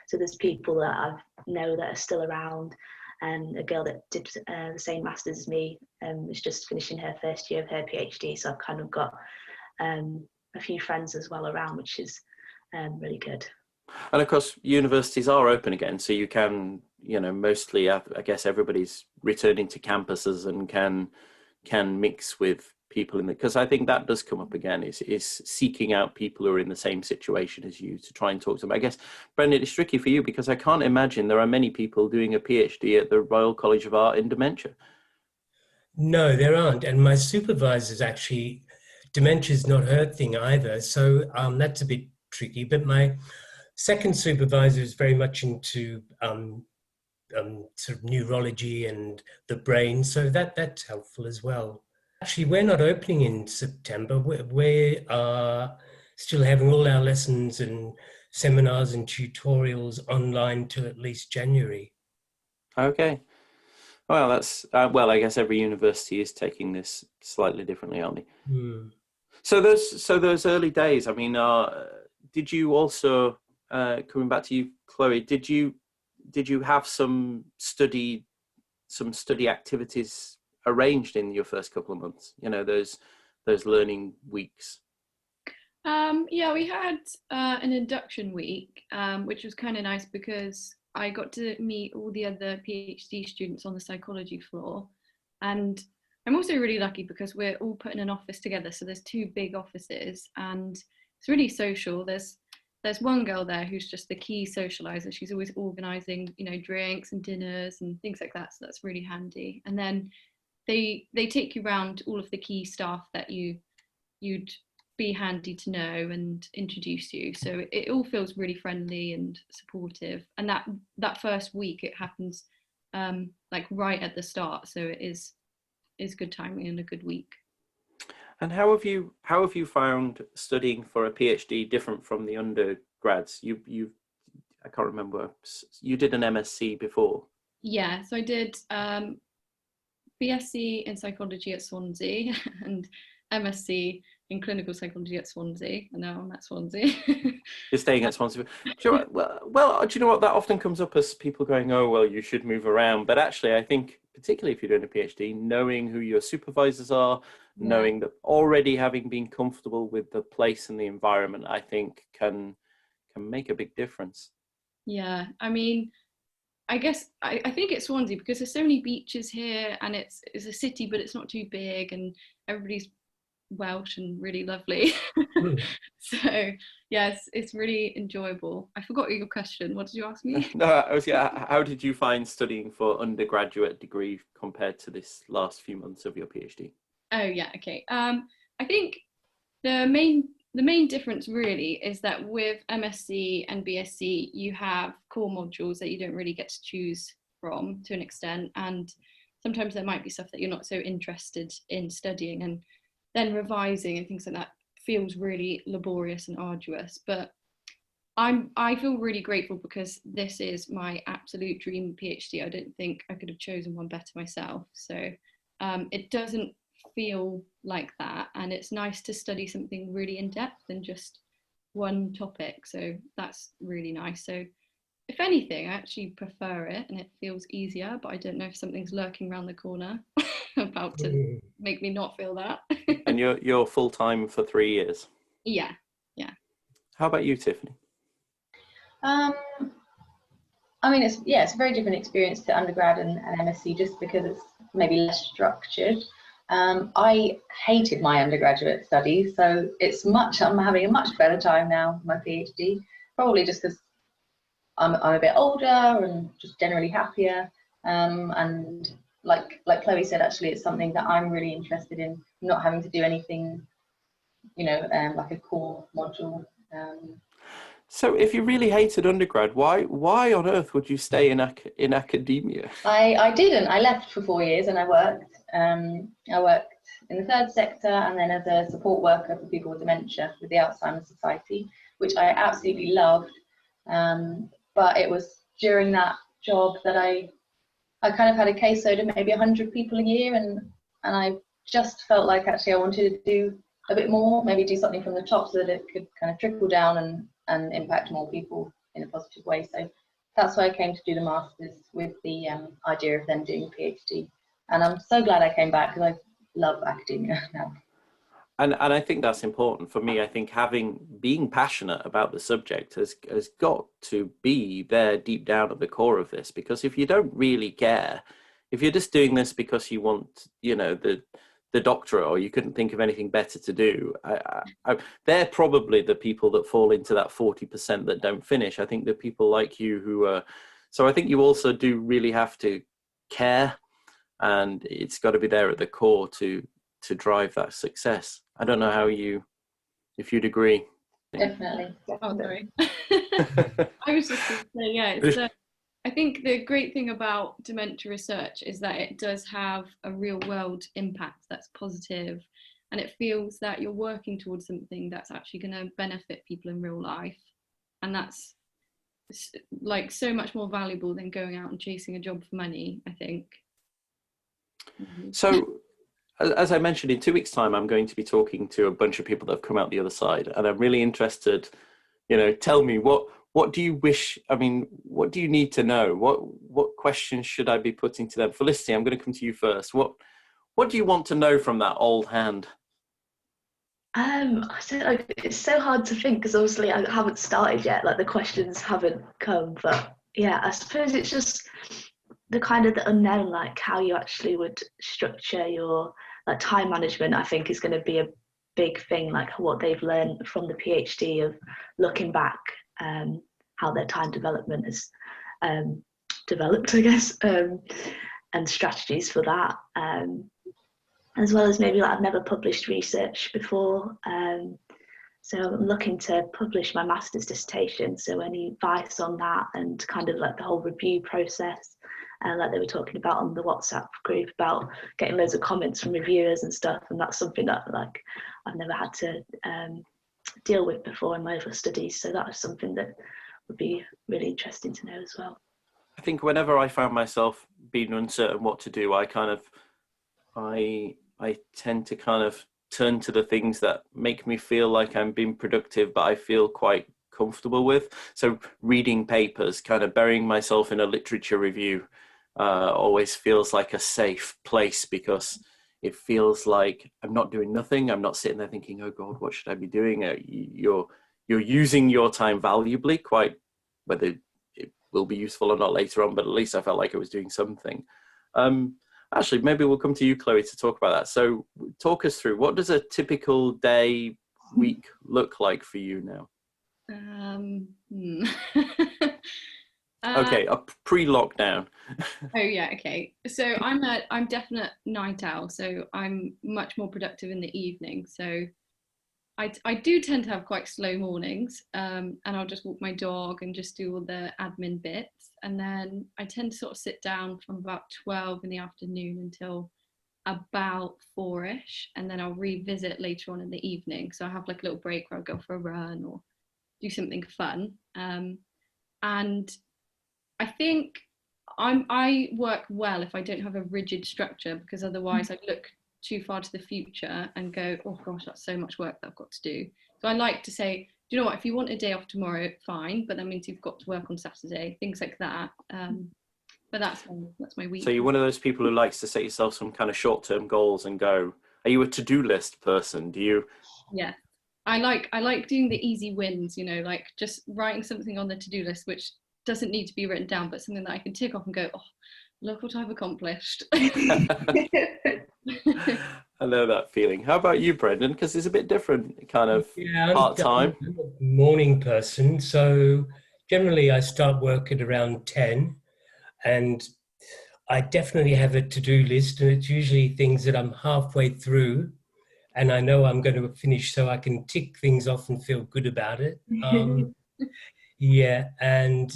[SPEAKER 3] so there's people that I know that are still around, and a girl that did the same masters as me is just finishing her first year of her PhD, so I've kind of got a few friends as well around, which is really good.
[SPEAKER 2] And of course, universities are open again, so you can, you know, mostly, I guess everybody's returning to campuses and can mix with people in the, because I think that does come up again, is seeking out people who are in the same situation as you to try and talk to them. I guess, Brendan, it's tricky for you because I can't imagine there are many people doing a PhD at the Royal College of Art in dementia.
[SPEAKER 6] No, there aren't. And my supervisor's actually, dementia is not her thing either. So that's a bit tricky. But my second supervisor is very much into sort of neurology and the brain. So that's helpful as well. Actually, we're not opening in September. We are still having all our lessons and seminars and tutorials online till at least January.
[SPEAKER 2] Okay. Well, that's, well, I guess every university is taking this slightly differently, aren't they?
[SPEAKER 6] Hmm.
[SPEAKER 2] So those early days, I mean, did you also, coming back to you, Chloe, did you have some study activities arranged in your first couple of months? You know, those learning weeks.
[SPEAKER 5] Yeah, we had an induction week, which was kind of nice because I got to meet all the other PhD students on the psychology floor, and I'm also really lucky because we're all put in an office together. So there's 2 big offices, and it's really social. There's one girl there who's just the key socializer. She's always organising, you know, drinks and dinners and things like that. So that's really handy. And then they take you around all of the key staff that you'd be handy to know and introduce you. So it all feels really friendly and supportive. And that first week, it happens like right at the start. So it is good timing and a good week.
[SPEAKER 2] And how have you found studying for a PhD different from the undergrads? You I can't remember. You did an MSc before.
[SPEAKER 5] Yeah, so I did BSc in psychology at Swansea and MSc in clinical psychology at Swansea, and now I'm at Swansea.
[SPEAKER 2] You're staying at Swansea. Sure. Well, do you know what? That often comes up as people going, oh, well, you should move around. But actually, I think, particularly if you're doing a PhD, knowing who your supervisors are, knowing that already having been comfortable with the place and the environment, I think can make a big difference. Yeah,
[SPEAKER 5] I mean, I guess I think it's Swansea because there's so many beaches here, and it's a city, but it's not too big, and everybody's Welsh and really lovely. So yes, it's really enjoyable. I forgot your question. What did you ask me?
[SPEAKER 2] No, how did you find studying for undergraduate degree compared to this last few months of your PhD?
[SPEAKER 5] Oh yeah, okay. I think the main difference really is that with MSc and BSc you have core modules that you don't really get to choose from to an extent, and sometimes there might be stuff that you're not so interested in studying, and then revising and things like that feels really laborious and arduous. But I feel really grateful because this is my absolute dream PhD. I don't think I could have chosen one better myself. So it doesn't feel like that, and it's nice to study something really in depth than just one topic. So that's really nice. So if anything, I actually prefer it, and it feels easier, but I don't know if something's lurking around the corner about to make me not feel that.
[SPEAKER 2] And you're full-time for 3 years?
[SPEAKER 5] Yeah.
[SPEAKER 2] How about you, Tiffany?
[SPEAKER 4] I mean, it's a very different experience to undergrad and MSc, just because it's maybe less structured. I hated my undergraduate studies, so I'm having a much better time now with my PhD, probably just because I'm a bit older and just generally happier. And like Chloe said, actually, it's something that I'm really interested in, not having to do anything, like a core module.
[SPEAKER 2] So if you really hated undergrad, why on earth would you stay in academia?
[SPEAKER 4] I didn't. I left for 4 years and I worked. I worked in the third sector and then as a support worker for people with dementia with the Alzheimer's Society, which I absolutely loved. But it was during that job that I kind of had a caseload of maybe 100 people a year, and I just felt like actually I wanted to do a bit more, maybe do something from the top so that it could kind of trickle down and impact more people in a positive way. So that's why I came to do the Masters, with the idea of then doing a PhD. And I'm so glad I came back because I love academia now.
[SPEAKER 2] And I think that's important for me. I think being passionate about the subject has got to be there deep down at the core of this, because if you don't really care, if you're just doing this because you want, the doctorate, or you couldn't think of anything better to do, they're probably the people that fall into that 40% that don't finish. I think the people like you who are, so I think you also do really have to care, and it's got to be there at the core to drive that success. I don't know if you'd agree.
[SPEAKER 4] Definitely.
[SPEAKER 5] Oh, sorry. I was just going to say, yeah, I think the great thing about dementia research is that it does have a real world impact that's positive, and it feels that you're working towards something that's actually going to benefit people in real life, and that's like so much more valuable than going out and chasing a job for money, I think.
[SPEAKER 2] So as I mentioned, in 2 weeks' time, I'm going to be talking to a bunch of people that have come out the other side, and I'm really interested, tell me what do you wish, what do you need to know? What questions should I be putting to them? Felicity, I'm going to come to you first. What do you want to know from that old hand?
[SPEAKER 3] It's so hard to think because obviously I haven't started yet, like the questions haven't come, but yeah, I suppose it's just the kind of the unknown, like how you actually would structure your like time management. I think is going to be a big thing, like what they've learned from the PhD of looking back, how their time development has developed, I guess, and strategies for that, as well as maybe like I've never published research before, so I'm looking to publish my master's dissertation, so any advice on that and kind of like the whole review process, like they were talking about on the WhatsApp group about getting loads of comments from reviewers and stuff, and that's something that like I've never had to deal with before in my other studies, so that is something that would be really interesting to know as well.
[SPEAKER 2] I think whenever I found myself being uncertain what to do, I tend to kind of turn to the things that make me feel like I'm being productive, but I feel quite comfortable with. So reading papers, kind of burying myself in a literature review, always feels like a safe place, because it feels like I'm not doing nothing. I'm not sitting there thinking, oh God, what should I be doing? You're using your time valuably, quite whether it will be useful or not later on, but at least I felt like I was doing something. Actually, maybe we'll come to you, Chloe, to talk about that. So talk us through, what does a typical day, week look like for you now? Okay, a pre-lockdown.
[SPEAKER 5] Oh yeah, okay. So I'm definite night owl, so I'm much more productive in the evening. So I do tend to have quite slow mornings, and I'll just walk my dog and just do all the admin bits, and then I tend to sort of sit down from about 12 in the afternoon until about 4ish, and then I'll revisit later on in the evening. So I have like a little break where I'll go for a run or do something fun, and I think I work well if I don't have a rigid structure, because otherwise I look too far to the future and go, oh gosh, that's so much work that I've got to do. So I like to say, do you know what, if you want a day off tomorrow, fine, but that means you've got to work on Saturday, things like that. But that's my week. So
[SPEAKER 2] you're one of those people who likes to set yourself some kind of short-term goals and go, are you a to-do list person? Do you?
[SPEAKER 5] Yeah, I like doing the easy wins, like just writing something on the to-do list, which doesn't need to be written down, but something that I can tick off and go, oh, look what I've accomplished.
[SPEAKER 2] I know that feeling. How about you, Brendan? Because it's a bit different, kind of
[SPEAKER 6] Yeah,
[SPEAKER 2] part-time.
[SPEAKER 6] I'm a morning person, so generally I start work at around 10, and I definitely have a to-do list, and it's usually things that I'm halfway through, and I know I'm going to finish, so I can tick things off and feel good about it. Yeah, and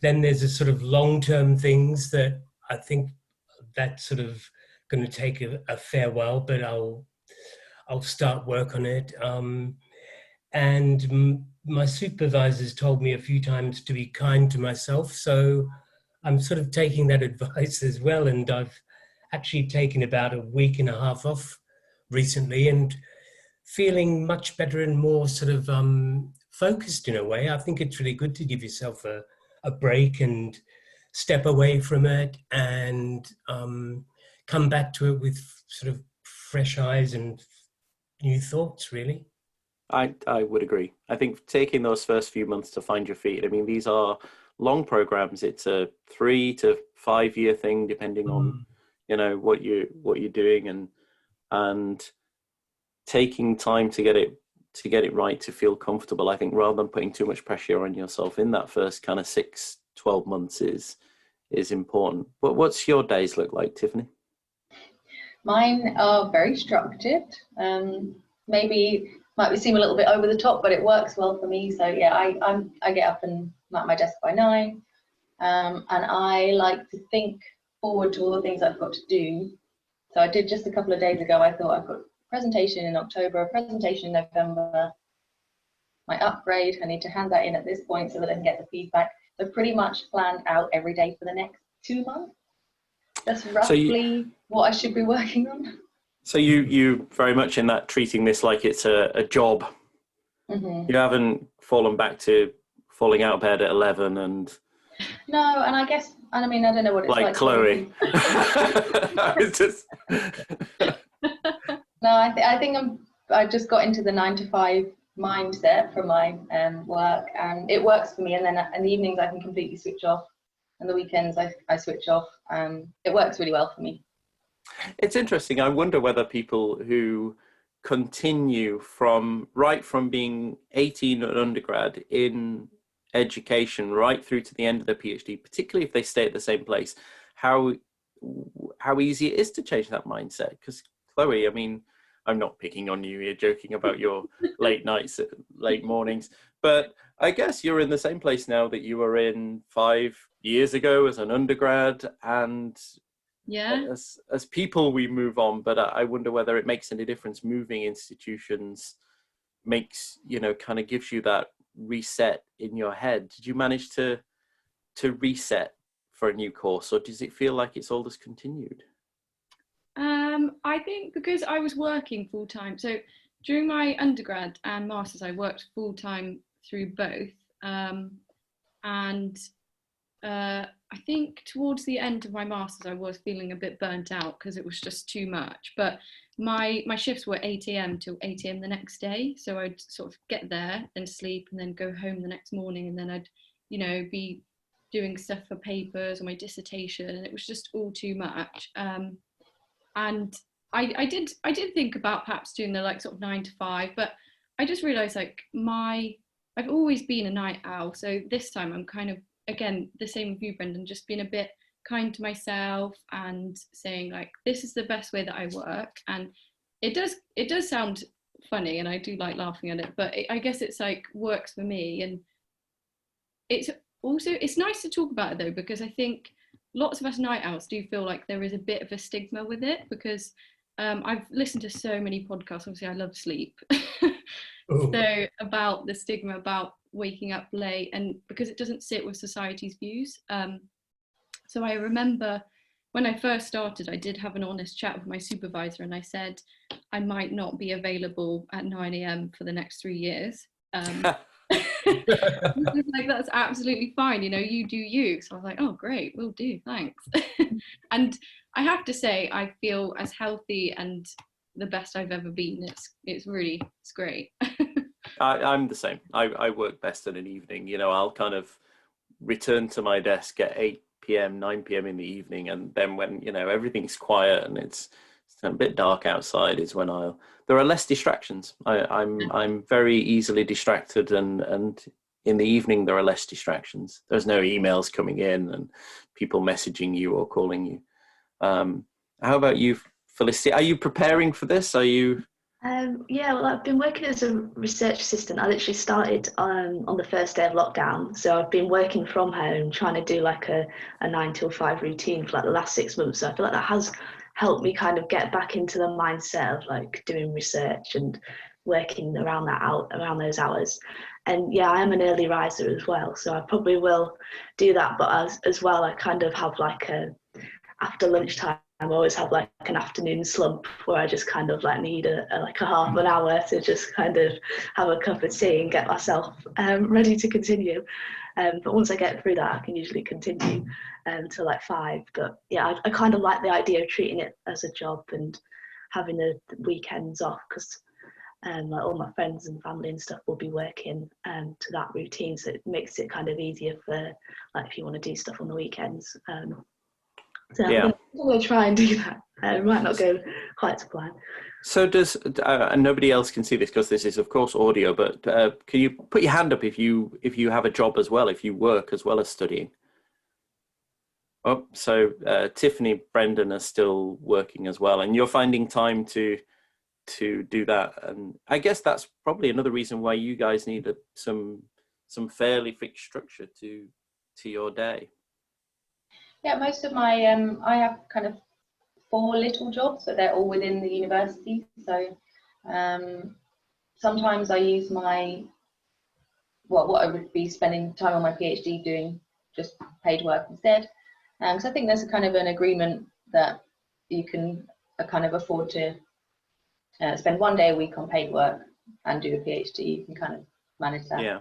[SPEAKER 6] then there's a sort of long-term things that I think that's sort of going to take a fair while, but I'll start work on it. My supervisors told me a few times to be kind to myself, so I'm sort of taking that advice as well. And I've actually taken about a week and a half off recently, and feeling much better and more sort of focused in a way. I think it's really good to give yourself a break and step away from it and come back to it with sort of fresh eyes and new thoughts, really.
[SPEAKER 2] I would agree. I think taking those first few months to find your feet, I mean, these are long programs. It's a 3 to 5 year thing, depending on, you know, what you're doing, and taking time to get it right, to feel comfortable. I think rather than putting too much pressure on yourself in that first kind of 6-12 months is important. But what's your days look like, Tiffany?
[SPEAKER 4] Mine are very structured. Maybe might seem a little bit over the top, but it works well for me. So yeah, I get up and I'm at my desk by 9, and I like to think forward to all the things I've got to do. So I did just a couple of days ago. I thought I've got a presentation in October, a presentation in November, my upgrade. I need to hand that in at this point so that I can get the feedback. So pretty much planned out every day for the next 2 months. That's roughly what I should be working on.
[SPEAKER 2] So you very much in that treating this like it's a job.
[SPEAKER 4] Mm-hmm.
[SPEAKER 2] You haven't fallen back to falling out of bed at 11 and...
[SPEAKER 4] No, and I guess, and I mean, I don't know what it's like.
[SPEAKER 2] Chloe.
[SPEAKER 4] No, I think I just got into the 9 to 5 mindset for my work, and it works for me. And then in the evenings I can completely switch off, and the weekends I switch off. It works really well for me.
[SPEAKER 2] It's interesting. I wonder whether people who continue from being 18 at undergrad in education right through to the end of their PhD, particularly if they stay at the same place, how easy it is to change that mindset. Because Chloe, I mean, I'm not picking on you, you're joking about your late nights, late mornings, but I guess you're in the same place now that you were in 5 years ago as an undergrad, and
[SPEAKER 5] yeah,
[SPEAKER 2] as people we move on, but I wonder whether it makes any difference. Moving institutions makes, you know, kind of gives you that reset in your head. Did you manage to reset for a new course, or does it feel like it's all just continued?
[SPEAKER 5] I think because I was working full time, so during my undergrad and masters I worked full time through both, and I think towards the end of my masters I was feeling a bit burnt out because it was just too much. But my shifts were 8 a.m. till 8 a.m. the next day, so I'd sort of get there and sleep and then go home the next morning, and then I'd, you know, be doing stuff for papers or my dissertation, and it was just all too much. And I did think about perhaps doing the like sort of 9 to 5, but I just realized like I've always been a night owl, so this time I'm kind of, again, the same with you, Brendan, just being a bit kind to myself and saying like, this is the best way that I work. And it does sound funny, and I do like laughing at it, but I guess it's like works for me. And it's nice to talk about it though, because I think lots of us night owls do feel like there is a bit of a stigma with it, because I've listened to so many podcasts, obviously I love sleep, so about the stigma about waking up late, and because it doesn't sit with society's views. So I remember when I first started, I did have an honest chat with my supervisor, and I said I might not be available at 9 a.m. for the next 3 years. Like, that's absolutely fine, you know, you do you. So I was like, oh great, will do, thanks. And I have to say I feel as healthy and the best I've ever been. It's great.
[SPEAKER 2] I'm the same. I work best in an evening. You know, I'll kind of return to my desk at 8 p.m., 9 p.m. in the evening, and then when, you know, everything's quiet and it's a bit dark outside is when there are less distractions. I'm very easily distracted, and in the evening there are less distractions. There's no emails coming in and people messaging you or calling you. How about you, Felicity? Are you preparing for this? Are you?
[SPEAKER 3] Yeah, well, I've been working as a research assistant. I literally started on the first day of lockdown. So I've been working from home, trying to do like a 9 till 5 routine for like the last 6 months. So I feel like that has helped me kind of get back into the mindset of like doing research and working around those hours. And yeah, I am an early riser as well. So I probably will do that. But as well, I kind of have like after lunchtime, I always have like an afternoon slump where I just kind of like need a half an hour to just kind of have a cup of tea and get myself ready to continue. But once I get through that, I can usually continue till like 5. But yeah, I kind of like the idea of treating it as a job and having the weekends off, because like all my friends and family and stuff will be working to that routine. So it makes it kind of easier for like if you want to do stuff on the weekends. So yeah. I'm going to try and do that. It might not go quite to plan.
[SPEAKER 2] So does, and nobody else can see this because this is of course audio, but can you put your hand up if you have a job as well, if you work as well as studying? Oh, so Tiffany, Brendan are still working as well, and you're finding time to do that. And I guess that's probably another reason why you guys need some fairly fixed structure to your day.
[SPEAKER 4] Yeah, most of my, I have kind of 4 little jobs, but they're all within the university. So sometimes I use what I would be spending time on my PhD doing just paid work instead. Because I think there's a kind of an agreement that you can kind of afford to spend 1 day a week on paid work and do a PhD. You can kind of manage that.
[SPEAKER 2] Yeah.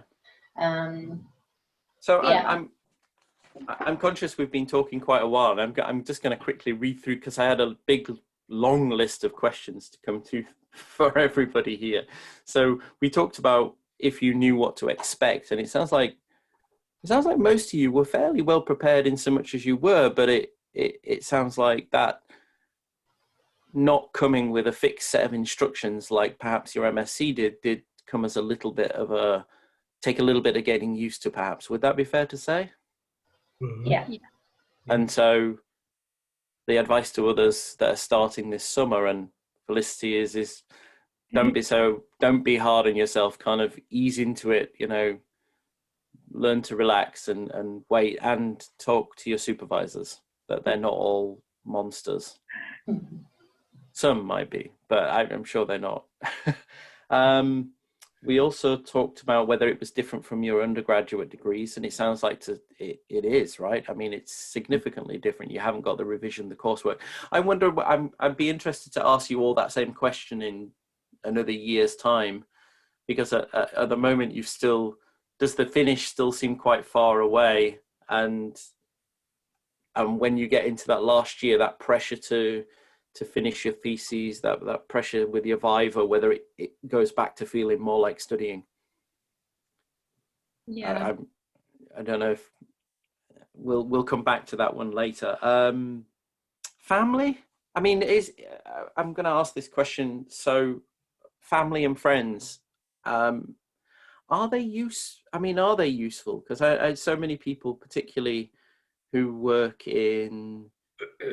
[SPEAKER 4] So yeah.
[SPEAKER 2] I'm conscious we've been talking quite a while, and I'm just going to quickly read through, because I had a big, long list of questions to come to for everybody here. So we talked about if you knew what to expect, and it sounds like most of you were fairly well prepared in so much as you were, but it sounds like that not coming with a fixed set of instructions like perhaps your MSc did come as a little bit of take a little bit of getting used to, perhaps. Would that be fair to say?
[SPEAKER 4] Yeah.
[SPEAKER 2] And so the advice to others that are starting this summer, and Felicity, is don't be hard on yourself, kind of ease into it, you know, learn to relax and wait, and talk to your supervisors, that they're not all monsters. Some might be, but I'm sure they're not. We also talked about whether it was different from your undergraduate degrees, and it sounds like it is, right? I mean, it's significantly different. You haven't got the revision, the coursework. I wonder, I'd be interested to ask you all that same question in another year's time, because at the moment does the finish still seem quite far away? And when you get into that last year, that pressure to finish your theses, that pressure with your Viva, whether it goes back to feeling more like studying.
[SPEAKER 5] Yeah.
[SPEAKER 2] I don't know if we'll come back to that one later. Family? I mean, I'm going to ask this question. So family and friends, are they useful? Because I so many people, particularly who work in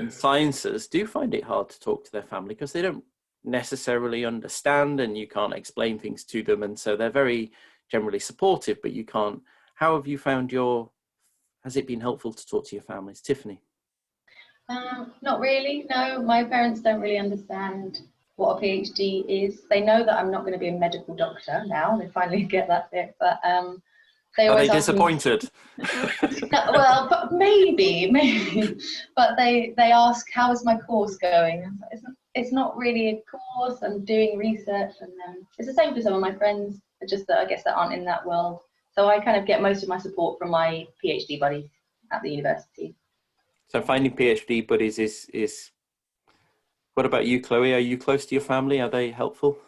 [SPEAKER 2] sciences, do find it hard to talk to their family because they don't necessarily understand, and you can't explain things to them, and so they're very generally supportive, but you can't. How have you found has it been helpful to talk to your families? Tiffany?
[SPEAKER 4] Not really, no. My parents don't really understand what a PhD is. They know that I'm not going to be a medical doctor now, they finally get that bit, but are they
[SPEAKER 2] disappointed?
[SPEAKER 4] Well, but maybe. But they ask, how is my course going? It's not really a course. I'm doing research, and it's the same for some of my friends, just that I guess that aren't in that world. So I kind of get most of my support from my PhD buddies at the university.
[SPEAKER 2] So finding PhD buddies is. What about you, Chloe? Are you close to your family? Are they helpful?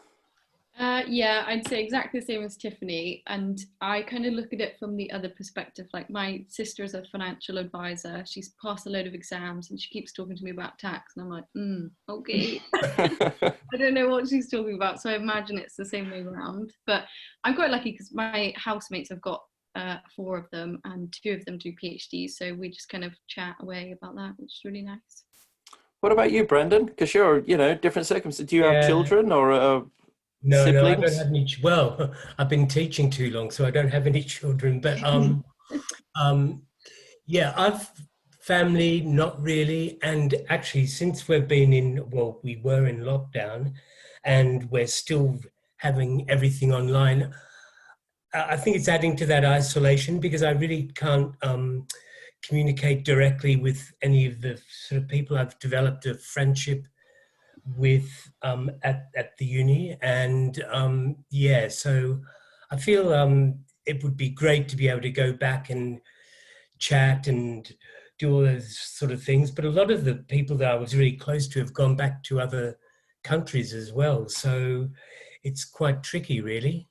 [SPEAKER 5] Yeah, I'd say exactly the same as Tiffany, and I kind of look at it from the other perspective. Like, my sister is a financial advisor. She's passed a load of exams and she keeps talking to me about tax, and I'm like, okay. I don't know what she's talking about, so I imagine it's the same way around. But I'm quite lucky because my housemates, I've got 4 of them, and 2 of them do PhDs, so we just kind of chat away about that, which is really nice.
[SPEAKER 2] What about you, Brendan? Because you're, different circumstances. Do you have children or
[SPEAKER 6] No,
[SPEAKER 2] siblings?
[SPEAKER 6] no, I don't have any. Well, I've been teaching too long, so I don't have any children. But yeah, I've family, not really. And actually, since we've been we were in lockdown, and we're still having everything online. I think it's adding to that isolation because I really can't communicate directly with any of the sort of people I've developed a friendship with at the uni, and so I feel it would be great to be able to go back and chat and do all those sort of things, but a lot of the people that I was really close to have gone back to other countries as well, so it's quite tricky, really.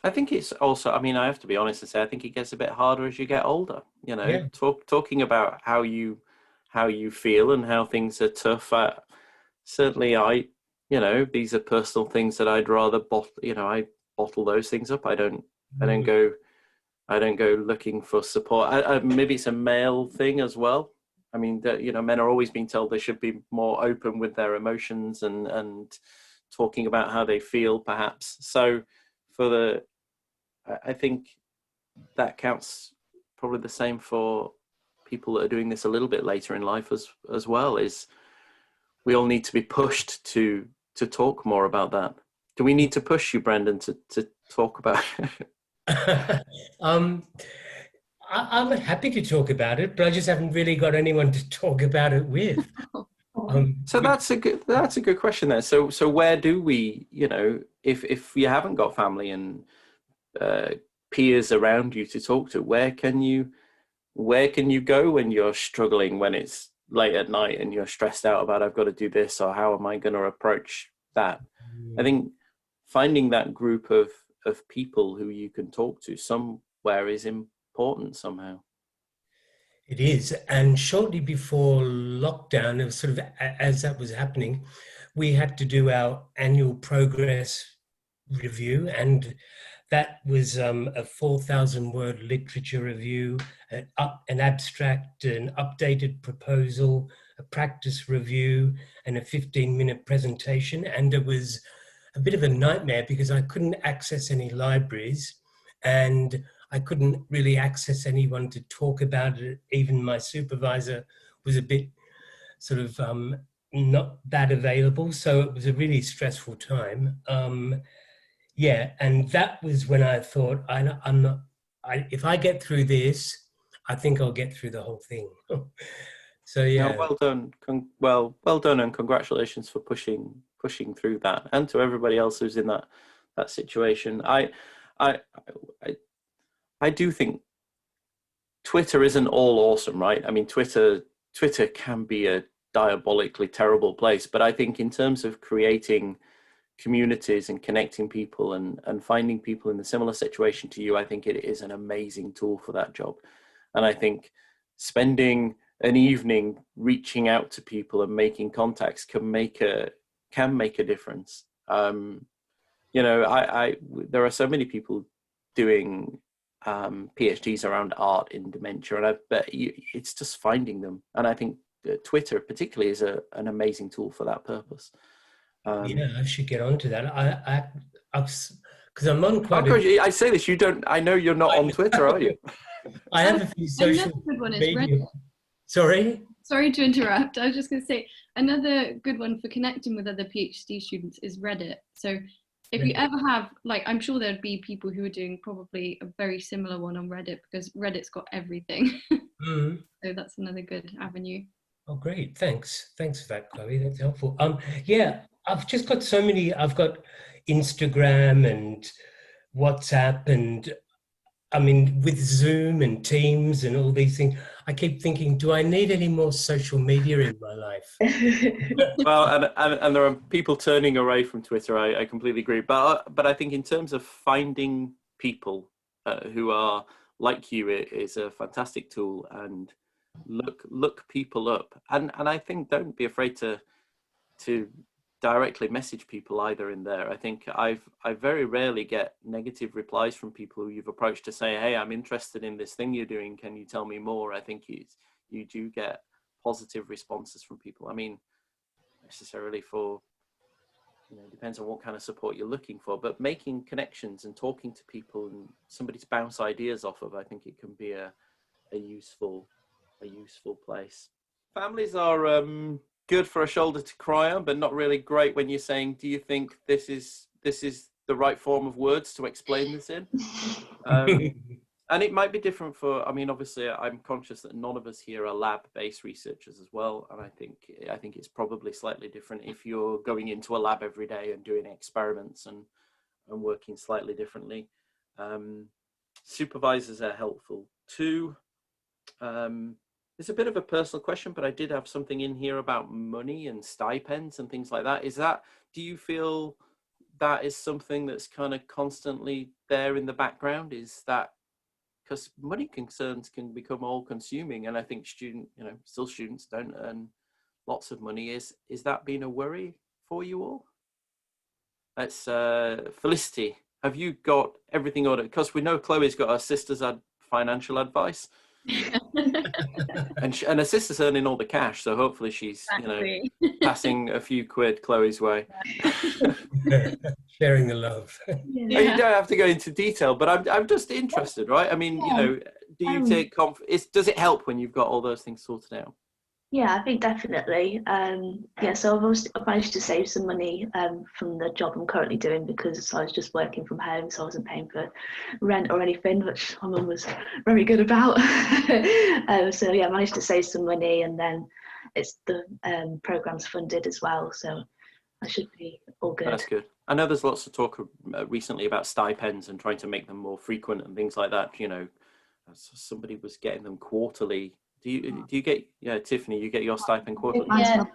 [SPEAKER 2] I think it's also, I mean, I have to be honest and say, I think it gets a bit harder as you get older, talking about how you feel and how things are tough. Certainly these are personal things that I'd rather I bottle those things up. I don't go looking for support. Maybe it's a male thing as well. I mean, men are always being told they should be more open with their emotions and talking about how they feel, perhaps. So I think that counts probably the same for people that are doing this a little bit later in life as well, is we all need to be pushed to talk more about that. Do we need to push you, Brendan, to talk about it?
[SPEAKER 6] I'm happy to talk about it, but I just haven't really got anyone to talk about it with.
[SPEAKER 2] So that's a good question there. So where do we, if you haven't got family and peers around you to talk to, where can you go when you're struggling, when it's late at night and you're stressed out about I've got to do this, or how am I going to approach that? I think finding that group of people who you can talk to somewhere is important somehow.
[SPEAKER 6] It is. And shortly before lockdown, it was sort of as that was happening, we had to do our annual progress review, and that was a 4,000-word literature review, an abstract, an updated proposal, a practice review, and a 15-minute presentation. And it was a bit of a nightmare because I couldn't access any libraries and I couldn't really access anyone to talk about it. Even my supervisor was a bit sort of not that available. So it was a really stressful time. And that was when I thought, if I get through this, I think I'll get through the whole thing. So yeah.
[SPEAKER 2] No, well done. Well done, and congratulations for pushing through that, and to everybody else who's in that situation. I do think Twitter isn't all awesome, right? I mean, Twitter can be a diabolically terrible place, but I think in terms of creating communities and connecting people and finding people in a similar situation to you, I think it is an amazing tool for that job. And I think spending an evening reaching out to people and making contacts can make a difference. There are so many people doing PhDs around art in dementia, and I bet it's just finding them. And I think Twitter particularly is an amazing tool for that purpose.
[SPEAKER 6] I should get onto that. Because I'm on quite.
[SPEAKER 2] I say this. You don't. I know you're not on Twitter, are you?
[SPEAKER 6] I have a few social media. Sorry
[SPEAKER 5] to interrupt. I was just going to say another good one for connecting with other PhD students is Reddit. So if you ever have, I'm sure there'd be people who are doing probably a very similar one on Reddit, because Reddit's got everything.
[SPEAKER 6] Mm-hmm.
[SPEAKER 5] So that's another good avenue.
[SPEAKER 6] Oh, great. Thanks for that, Chloe. That's helpful. I've just got so many. I've got Instagram and WhatsApp, and I mean, with Zoom and Teams and all these things, I keep thinking, do I need any more social media in my life?
[SPEAKER 2] Well, and there are people turning away from Twitter. I completely agree. But I think in terms of finding people who are like you, it is a fantastic tool. And look people up. And I think don't be afraid to directly message people either in there. I think I very rarely get negative replies from people who you've approached to say, hey, I'm interested in this thing you're doing. Can you tell me more? I think you do get positive responses from people. I mean, necessarily for, depends on what kind of support you're looking for, but making connections and talking to people and somebody to bounce ideas off of, I think it can be a useful place. Families are good for a shoulder to cry on, but not really great when you're saying, do you think this is the right form of words to explain this in? And it might be different for, I mean, obviously I'm conscious that none of us here are lab-based researchers as well. And I think it's probably slightly different if you're going into a lab every day and doing experiments and working slightly differently. Supervisors are helpful too. It's a bit of a personal question, but I did have something in here about money and stipends and things like that. Do you feel that is something that's kind of constantly there in the background? Is that, because money concerns can become all consuming, and I think students don't earn lots of money. Is that been a worry for you all? That's Felicity. Have you got everything ordered? Because we know Chloe's got her sister's financial advice. and her sister's earning all the cash, so hopefully she's passing a few quid Chloe's way.
[SPEAKER 6] Sharing the love.
[SPEAKER 2] You don't have to go into detail, but I'm just interested, right? I mean, do you take does it help when you've got all those things sorted out?
[SPEAKER 3] Yeah, I think definitely. So I've managed to save some money from the job I'm currently doing, because I was just working from home, so I wasn't paying for rent or anything, which my mum was very good about. I managed to save some money, and then it's the program's funded as well, so I should be all good.
[SPEAKER 2] That's good. I know there's lots of talk recently about stipends and trying to make them more frequent and things like that. Somebody was getting them quarterly. Do you get, Tiffany, you get your stipend quarterly?
[SPEAKER 4] Yeah,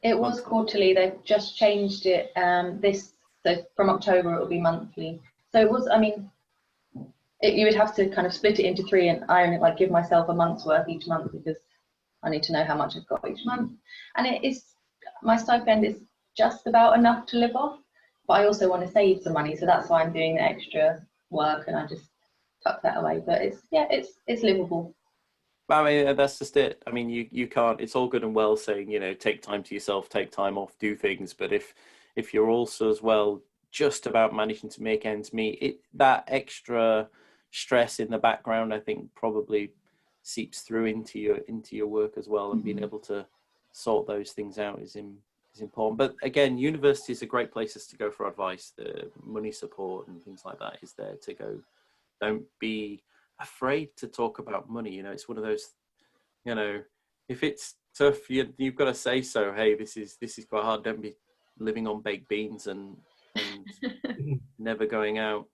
[SPEAKER 4] it was quarterly. They've just changed it so from October it will be monthly. So it was, you would have to kind of split it into 3, and I only give myself a month's worth each month, because I need to know how much I've got each month. And my stipend is just about enough to live off, but I also want to save some money, so that's why I'm doing the extra work, and I just tuck that away. But it's livable.
[SPEAKER 2] I mean, that's just it. I mean, you can't, it's all good and well saying, take time to yourself, take time off, do things. But if you're also as well just about managing to make ends meet, that extra stress in the background, I think probably seeps through into your work as well. And being able to sort those things out is important. But again, university is a great places to go for advice. The money support and things like that is there to go. Don't be afraid to talk about money. It's one of those, if it's tough, you've got to say so. Hey, this is quite hard. Don't be living on baked beans and never going out.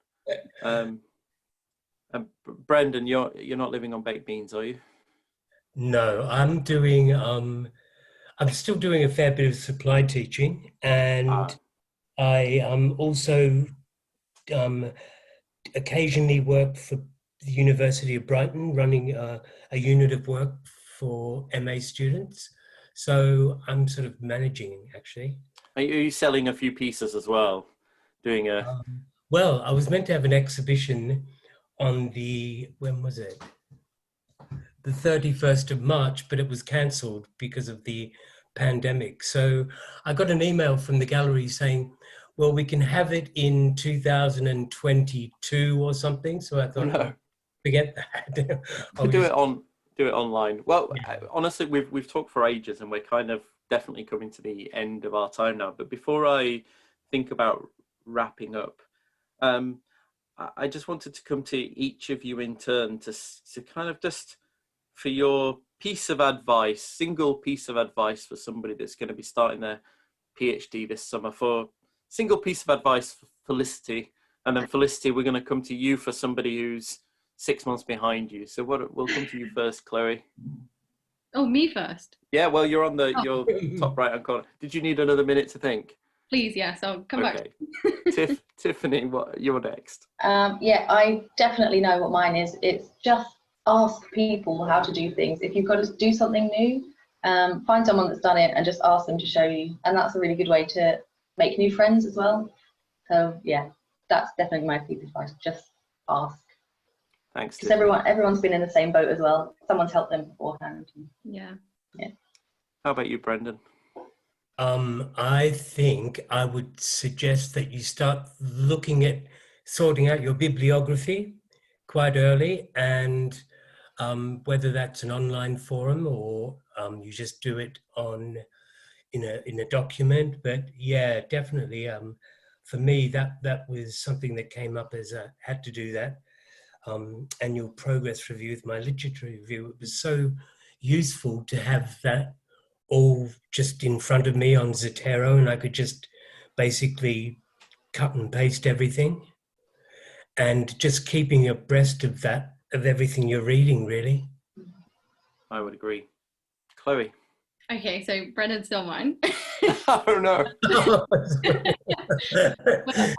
[SPEAKER 2] Brendan, you're not living on baked beans, are you?
[SPEAKER 6] No, I'm doing I'm still doing a fair bit of supply teaching, and I also occasionally work for the University of Brighton, running a unit of work for MA students. So I'm sort of managing, actually.
[SPEAKER 2] Are you selling a few pieces as well? Doing a...
[SPEAKER 6] Well, I was meant to have an exhibition on when was it? The 31st of March, but it was cancelled because of the pandemic. So I got an email from the gallery saying, well, we can have it in 2022 or something. So I thought, no. Forget that.
[SPEAKER 2] Do it online. Well, honestly, we've talked for ages, and we're kind of definitely coming to the end of our time now. But before I think about wrapping up, I just wanted to come to each of you in turn to kind of just for your piece of advice, single piece of advice for somebody that's going to be starting their PhD this summer. For single piece of advice for Felicity, And then Felicity, we're going to come to you for somebody who's 6 months behind you. So we'll come to you first, Chloe.
[SPEAKER 5] Oh, me first?
[SPEAKER 2] Yeah, well, you're on your top right-hand corner. Did you need another minute to think?
[SPEAKER 5] Please, yes, I'll come back.
[SPEAKER 2] Tiffany, you're next.
[SPEAKER 4] Yeah, I definitely know what mine is. It's just ask people how to do things. If you've got to do something new, find someone that's done it and just ask them to show you. And that's a really good way to make new friends as well. So yeah, that's definitely my piece of advice. Just ask.
[SPEAKER 2] Thanks.
[SPEAKER 4] Because everyone's been in the same boat as well. Someone's helped them beforehand.
[SPEAKER 5] Yeah.
[SPEAKER 2] How about you, Brendan?
[SPEAKER 6] I think I would suggest that you start looking at sorting out your bibliography quite early, and whether that's an online forum or you just do it in a document. But yeah, definitely for me that was something that came up as I had to do that. Annual progress review with my literature review. It was so useful to have that all just in front of me on Zotero, and I could just basically cut and paste everything, and just keeping abreast of everything you're reading, really.
[SPEAKER 2] I would agree. Chloe?
[SPEAKER 5] Okay, so Brendan's still mine.
[SPEAKER 2] Oh no.
[SPEAKER 5] Well,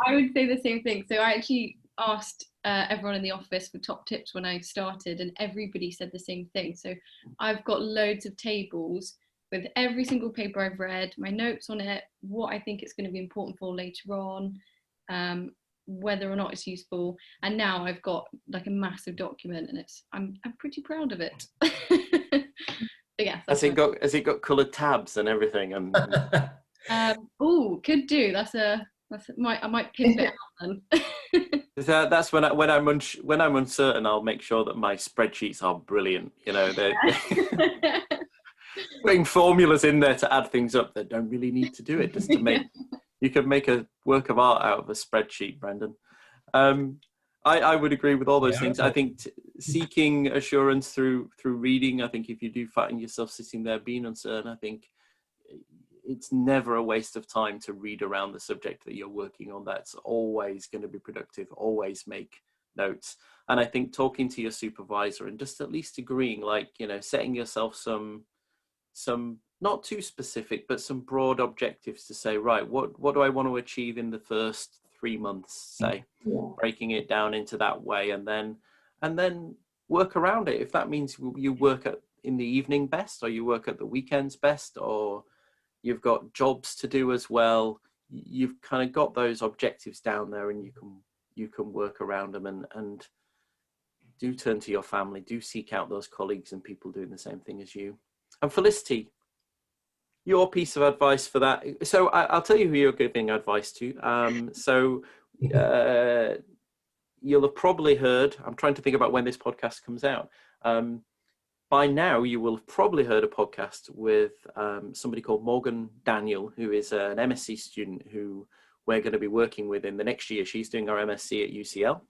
[SPEAKER 5] I would say the same thing. So I actually asked everyone in the office for top tips when I started, and everybody said the same thing. So I've got loads of tables with every single paper I've read, my notes on it, what I think it's going to be important for later on, whether or not it's useful. And now I've got like a massive document, and I'm pretty proud of it. But yeah,
[SPEAKER 2] has it got coloured tabs and everything?
[SPEAKER 5] Oh, could do. I might pimp it out then.
[SPEAKER 2] That's when I'm uncertain. I'll make sure that my spreadsheets are brilliant. You know, they're putting formulas in there to add things up that don't really need to do it. Just to make you could make a work of art out of a spreadsheet, Brendan. I would agree with all those things. I think seeking assurance through reading. I think if you do find yourself sitting there being uncertain, I think it's never a waste of time to read around the subject that you're working on. That's always going to be productive. Always make notes. And I think talking to your supervisor and just at least agreeing, like, you know, setting yourself some not too specific, but some broad objectives to say, right, what do I want to achieve in the first 3 months, say, breaking it down into that way, and then work around it. If that means you work in the evening best, or you work at the weekends best, or you've got jobs to do as well, you've kind of got those objectives down there, and you can work around them, and do turn to your family, do seek out those colleagues and people doing the same thing as you. And Felicity, your piece of advice for that. So I'll tell you who you're giving advice to. You'll have probably heard, I'm trying to think about when this podcast comes out. By now, you will have probably heard a podcast with somebody called Morgan Daniel, who is an MSc student who we're going to be working with in the next year. She's doing her MSc at UCL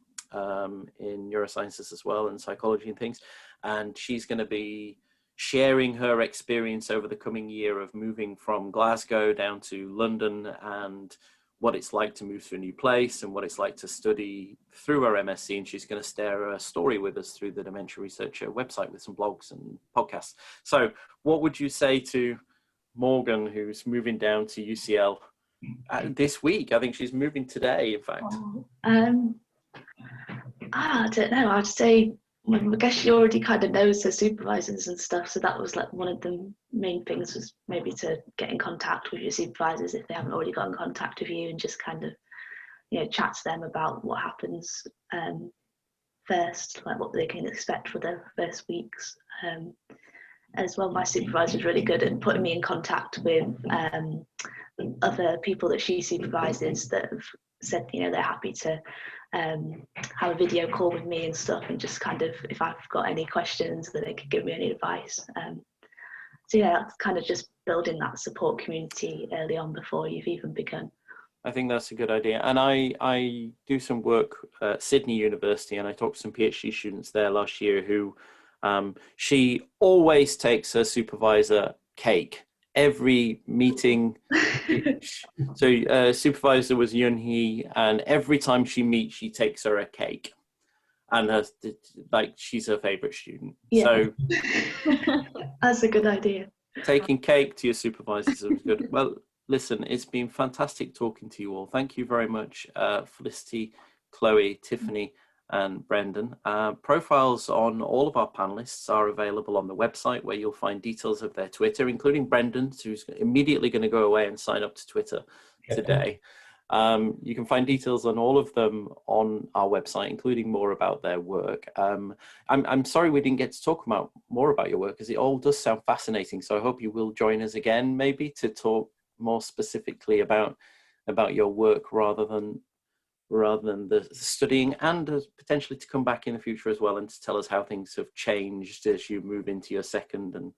[SPEAKER 2] in neurosciences as well, and psychology and things. And she's going to be sharing her experience over the coming year of moving from Glasgow down to London, and what it's like to move to a new place, and what it's like to study through her MSc. And she's going to share a story with us through the Dementia Researcher website with some blogs and podcasts. So what would you say to Morgan, who's moving down to UCL this week? I think she's moving today, in fact.
[SPEAKER 3] I don't know. I'd say, I guess she already kind of knows her supervisors and stuff, so that was like one of the main things, was maybe to get in contact with your supervisors if they haven't already got in contact with you, and just kind of, you know, chat to them about what happens first, like what they can expect for the first weeks. As well, my supervisor is really good at putting me in contact with other people that she supervises that have said, you know, they're happy to have a video call with me and stuff, and just kind of, if I've got any questions, that they could give me any advice. So yeah, that's kind of just building that support community early on before you've even begun.
[SPEAKER 2] I think that's a good idea. And I do some work at Sydney University, and I talked to some PhD students there last year who she always takes her supervisor cake every meeting. So supervisor was Yun-hee, and every time she meets, she takes her a cake. And she's her favourite student.
[SPEAKER 3] Yeah.
[SPEAKER 2] So
[SPEAKER 3] That's a good idea.
[SPEAKER 2] taking cake to your supervisors is good. Well, listen, it's been fantastic talking to you all. Thank you very much, Felicity, Chloe, Tiffany, and Brendan. Profiles on all of our panelists are available on the website, where you'll find details of their Twitter, including Brendan, who's immediately going to go away and sign up to Twitter today. You can find details on all of them on our website, including more about their work. I'm sorry we didn't get to talk more about your work, because it all does sound fascinating. So I hope you will join us again, maybe, to talk more specifically about your work rather than the studying, and potentially to come back in the future as well and to tell us how things have changed as you move into your second and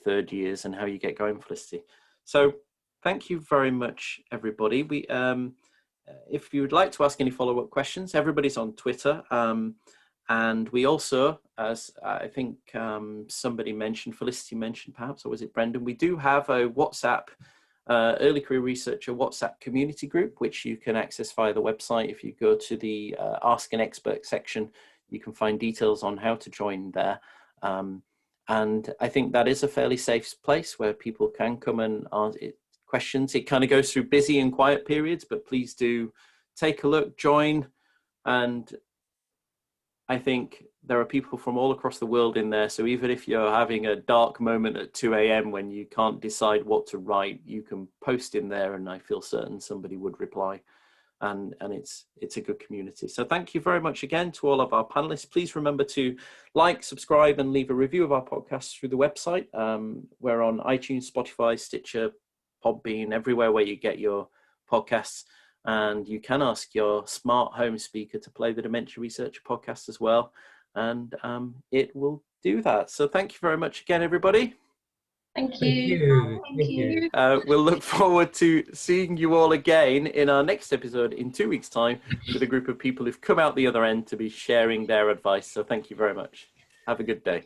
[SPEAKER 2] third years, and how you get going, Felicity. So thank you very much, everybody. We, if you would like to ask any follow-up questions, everybody's on Twitter. And we also, as I think somebody mentioned, Felicity mentioned perhaps, or was it Brendan, we do have a WhatsApp, Early Career Researcher WhatsApp community group, which you can access via the website. If you go to the Ask an Expert section, you can find details on how to join there. And I think that is a fairly safe place where people can come and ask questions. It kind of goes through busy and quiet periods, but please do take a look, join. And I think there are people from all across the world in there. So even if you're having a dark moment at 2 a.m. when you can't decide what to write, you can post in there, and I feel certain somebody would reply. And it's a good community. So thank you very much again to all of our panelists. Please remember to like, subscribe, and leave a review of our podcast through the website. We're on iTunes, Spotify, Stitcher, Podbean, everywhere where you get your podcasts. And you can ask your smart home speaker to play the Dementia Researcher podcast as well. And it will do that. So thank you very much again, everybody.
[SPEAKER 4] Thank you.
[SPEAKER 3] Thank you.
[SPEAKER 2] We'll look forward to seeing you all again in our next episode in 2 weeks' time, with a group of people who've come out the other end to be sharing their advice. So thank you very much. Have a good day.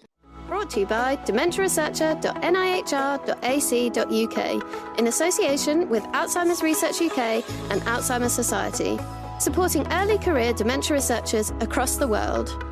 [SPEAKER 1] Brought to you by dementiaresearcher.nihr.ac.uk in association with Alzheimer's Research UK and Alzheimer's Society, supporting early career dementia researchers across the world.